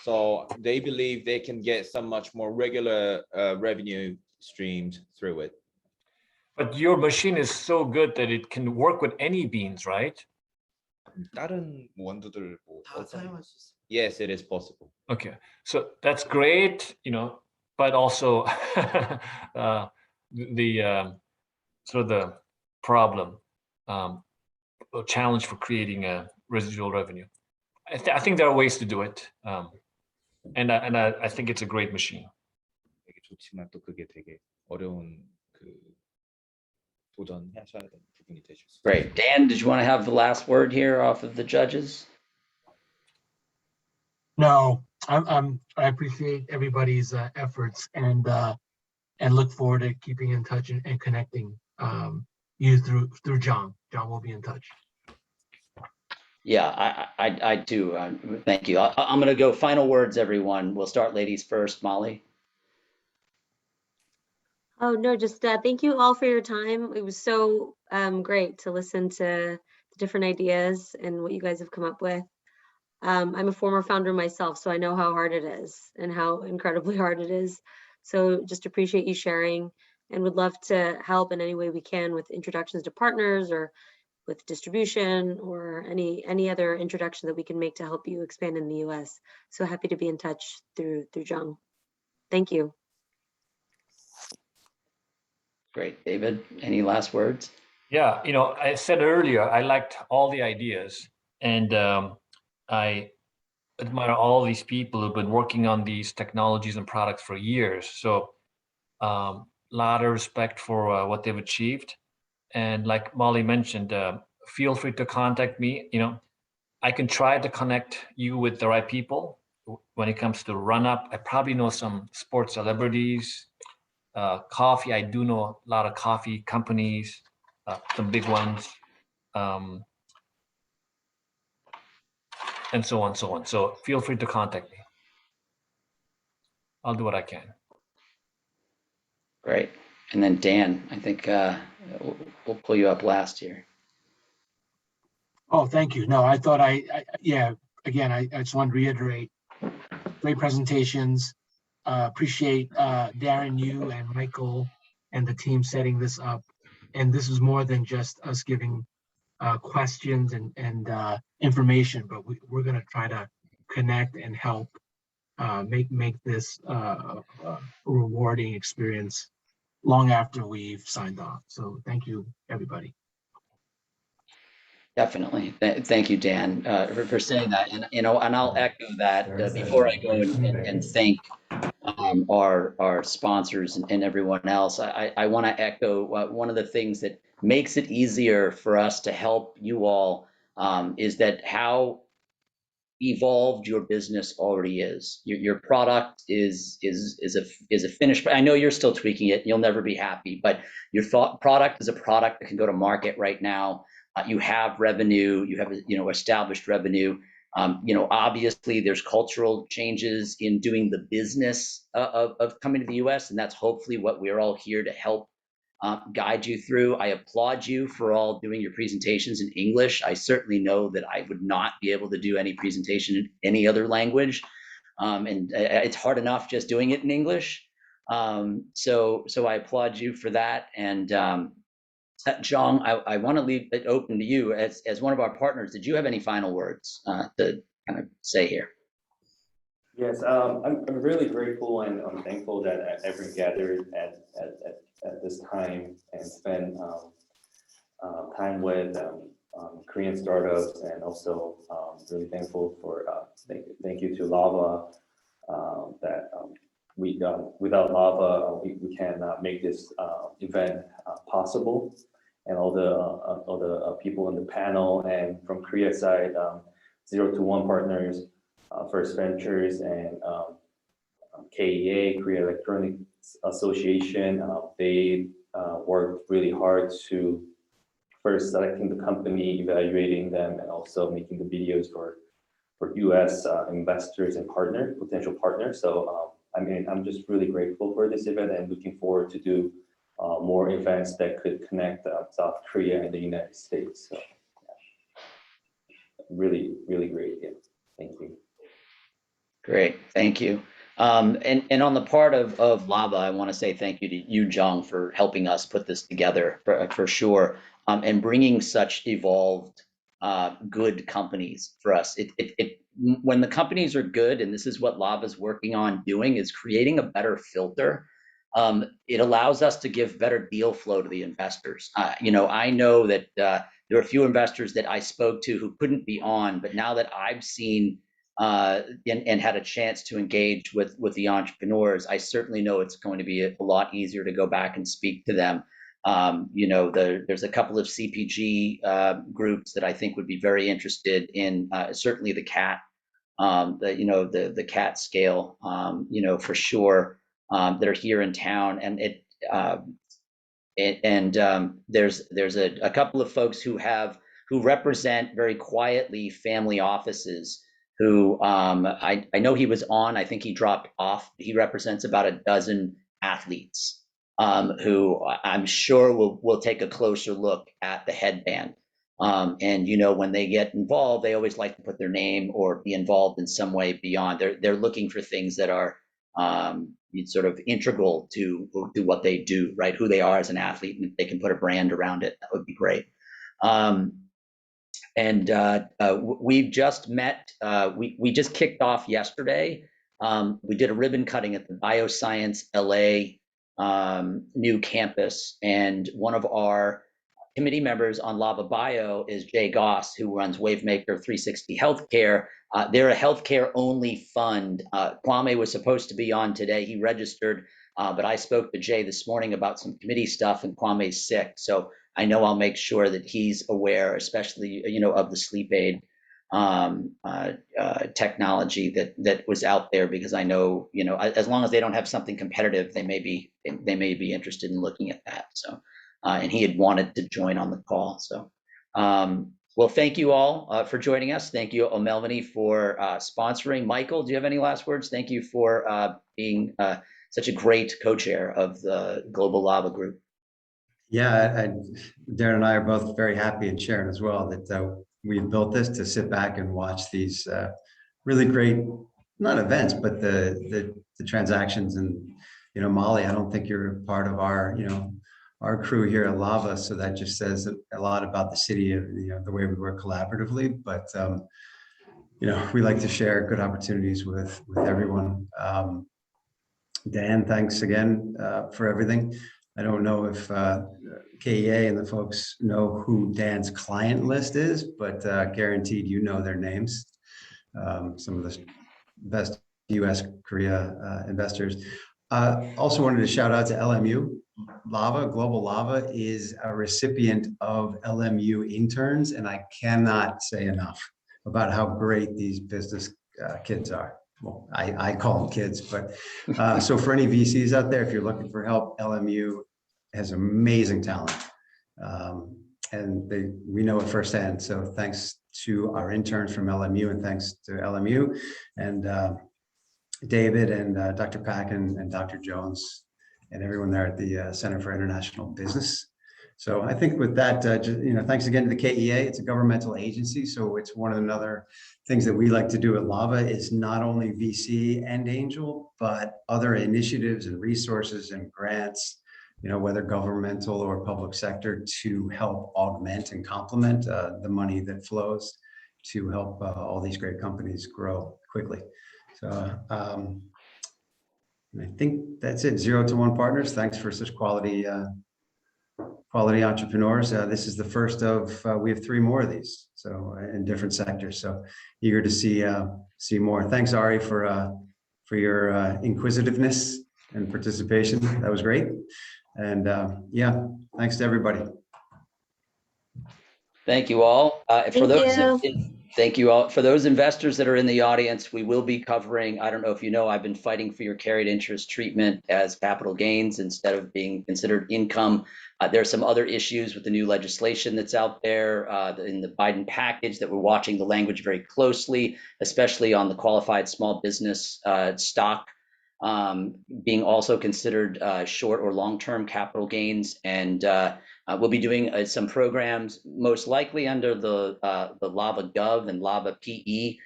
So they believe they can get some much more regular revenue streams through it. But your machine is so good that it can work with any beans, right? 다른 원두들 다 사용할 수 있어요. Yes, it is possible. Okay, so that's great, but also sort of the problem, or challenge for creating a residual revenue. I think there are ways to do it, and I think it's a great machine. 되게 좋지만 또 그게 되게 어려운 그 도전하셔야 되는 부분이 되실 수 있어요. Great. Dan, did you want to have the last word here off of the judges? No, I appreciate everybody's efforts and look forward to keeping in touch and connecting you through John. John will be in touch. Yeah, I do. Thank you. I'm going to go final words, everyone. We'll start ladies first. Molly. Oh, no, just thank you all for your time. It was so great to listen to the different ideas and what you guys have come up with. I'm a former founder myself, so I know how hard it is and how incredibly hard it is. So just appreciate you sharing and would love to help in any way we can with introductions to partners or with distribution or any other introduction that we can make to help you expand in the US. So happy to be in touch through Jung. Thank you. Great. David, any last words? Yeah, I said earlier, I liked all the ideas, and I admire all these people who've been working on these technologies and products for years. So a lot of respect for what they've achieved. And like Molly mentioned, feel free to contact me. I can try to connect you with the right people. When it comes to run up, I probably know some sports celebrities. Coffee, I do know a lot of coffee companies, some big ones, and so on, so on. So feel free to contact me. I'll do what I can. Great. And then Dan, I think we'll pull you up last here. Oh, thank you. No, I thought yeah, again, I just want to reiterate, great presentations. Appreciate Darren, you and Michael and the team setting this up. And this is more than just us giving questions and information, but we're going to try to connect and help make this a rewarding experience long after we've signed off. So thank you, everybody. Definitely. Thank you, Dan, for saying that. And I'll echo that before I go and thank our sponsors and everyone else. I want to echo one of the things that makes it easier for us to help you all is that how evolved your business already is. Your product is a finished. I know you're still tweaking it. You'll never be happy, but your product is a product that can go to market right now. You have revenue. You have established revenue. Obviously there's cultural changes in doing the business of coming to the US, and that's hopefully what we're all here to help guide you through. I applaud you for all doing your presentations in English. I certainly know that I would not be able to do any presentation in any other language. And it's hard enough just doing it in English. So I applaud you for that. And Zhang, I want to leave it open to you as one of our partners. Did you have any final words to kind of say here? Yes, I'm really grateful and I'm thankful that everyone gathered at this time and spend time with Korean startups, and also really thankful for thank you to Lava that without Lava we cannot make this event possible, and all the people in the panel, and from Korea side 0 to 1 partners, First Ventures, and KEA, Korea Electronics Association. They worked really hard to first selecting the company, evaluating them, and also making the videos for US investors and potential partners. So I'm just really grateful for this event and looking forward to do more events that could connect South Korea and the United States. So yeah. Really, really great. Yeah. Thank you. Great, thank you. And on the part of Lava, I want to say thank you to you, Jung, for helping us put this together for sure, and bringing such evolved, good companies for us. When the companies are good, and this is what Lava's working on doing, is creating a better filter it allows us to give better deal flow to the investors. I know that there are a few investors that I spoke to who couldn't be on, but now that I've seen and had a chance to engage with the entrepreneurs, I certainly know it's going to be a lot easier to go back and speak to them. There's a couple of CPG groups that I think would be very interested in certainly the cat, the cat scale, for sure, that are here in town, and there's a couple of folks who represent very quietly family offices who I know he was on. I think he dropped off. He represents about a dozen athletes who I'm sure will take a closer look at the headband. And when they get involved, they always like to put their name or be involved in some way beyond. They're looking for things that are sort of integral to what they do, right? Who they are as an athlete, and if they can put a brand around it, that would be great. We've just met. We just kicked off yesterday. We did a ribbon cutting at the Bioscience LA new campus, and one of our committee members on Lava Bio is Jay Goss, who runs Wavemaker 360 Healthcare. They're a healthcare only fund. Kwame was supposed to be on today. He registered, but I spoke to Jay this morning about some committee stuff, and Kwame's sick. So I know I'll make sure that he's aware, especially, of the sleep aid technology that was out there, because I know, as long as they don't have something competitive, they may be interested in looking at that. So, and he had wanted to join on the call. So, well, thank you all for joining us. Thank you, O'Melveny, for sponsoring. Michael, do you have any last words? Thank you for being such a great co-chair of the Global Lava Group. Yeah, Darren and I are both very happy, and Sharon as well, that we've built this to sit back and watch these really great, not events, but the transactions. And Molly, I don't think you're part of our crew here at Lava, so that just says a lot about the city of the way we work collaboratively. But we like to share good opportunities with everyone. Dan, thanks again for everything. I don't know if KEA and the folks know who Dan's client list is, but guaranteed their names. Some of the best US Korea investors. Also wanted to shout out to LMU. Global Lava is a recipient of LMU interns, and I cannot say enough about how great these business kids are. Well, I call them kids, but so for any VCs out there, if you're looking for help, LMU has amazing talent, and we know it firsthand. So thanks to our interns from LMU, and thanks to LMU and David and Dr. Pack and Dr. Jones and everyone there at the Center for International Business. So I think with that, thanks again to the KEA. It's a governmental agency, so it's one of another things that we like to do at Lava is not only VC and angel, but other initiatives and resources and grants, whether governmental or public sector, to help augment and complement the money that flows to help all these great companies grow quickly. So I think that's it. 0 to 1 partners. Thanks for such quality entrepreneurs. This is the first of, we have 3 more of these, so in different sectors. So eager to see more. Thanks, Ari, for your inquisitiveness and participation. That was great. And yeah, thanks to everybody. Thank you all. Thank you all. For those investors that are in the audience, we will be covering, I don't know if I've been fighting for your carried interest treatment as capital gains instead of being considered income. There are some other issues with the new legislation that's out there in the Biden package that we're watching the language very closely, especially on the qualified small business stock being also considered short or long-term capital gains. And we'll be doing some programs, most likely under the Lava Gov and Lava PE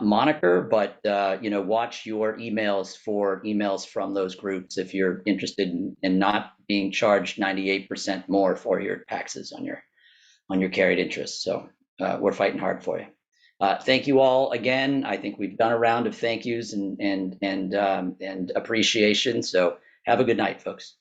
monitor, but watch your emails for emails from those groups if you're interested in not being charged 98% more for your taxes on your carried interest. So we're fighting hard for you. Thank you all again. I think we've done a round of thank yous and appreciation. So Have a good night, folks.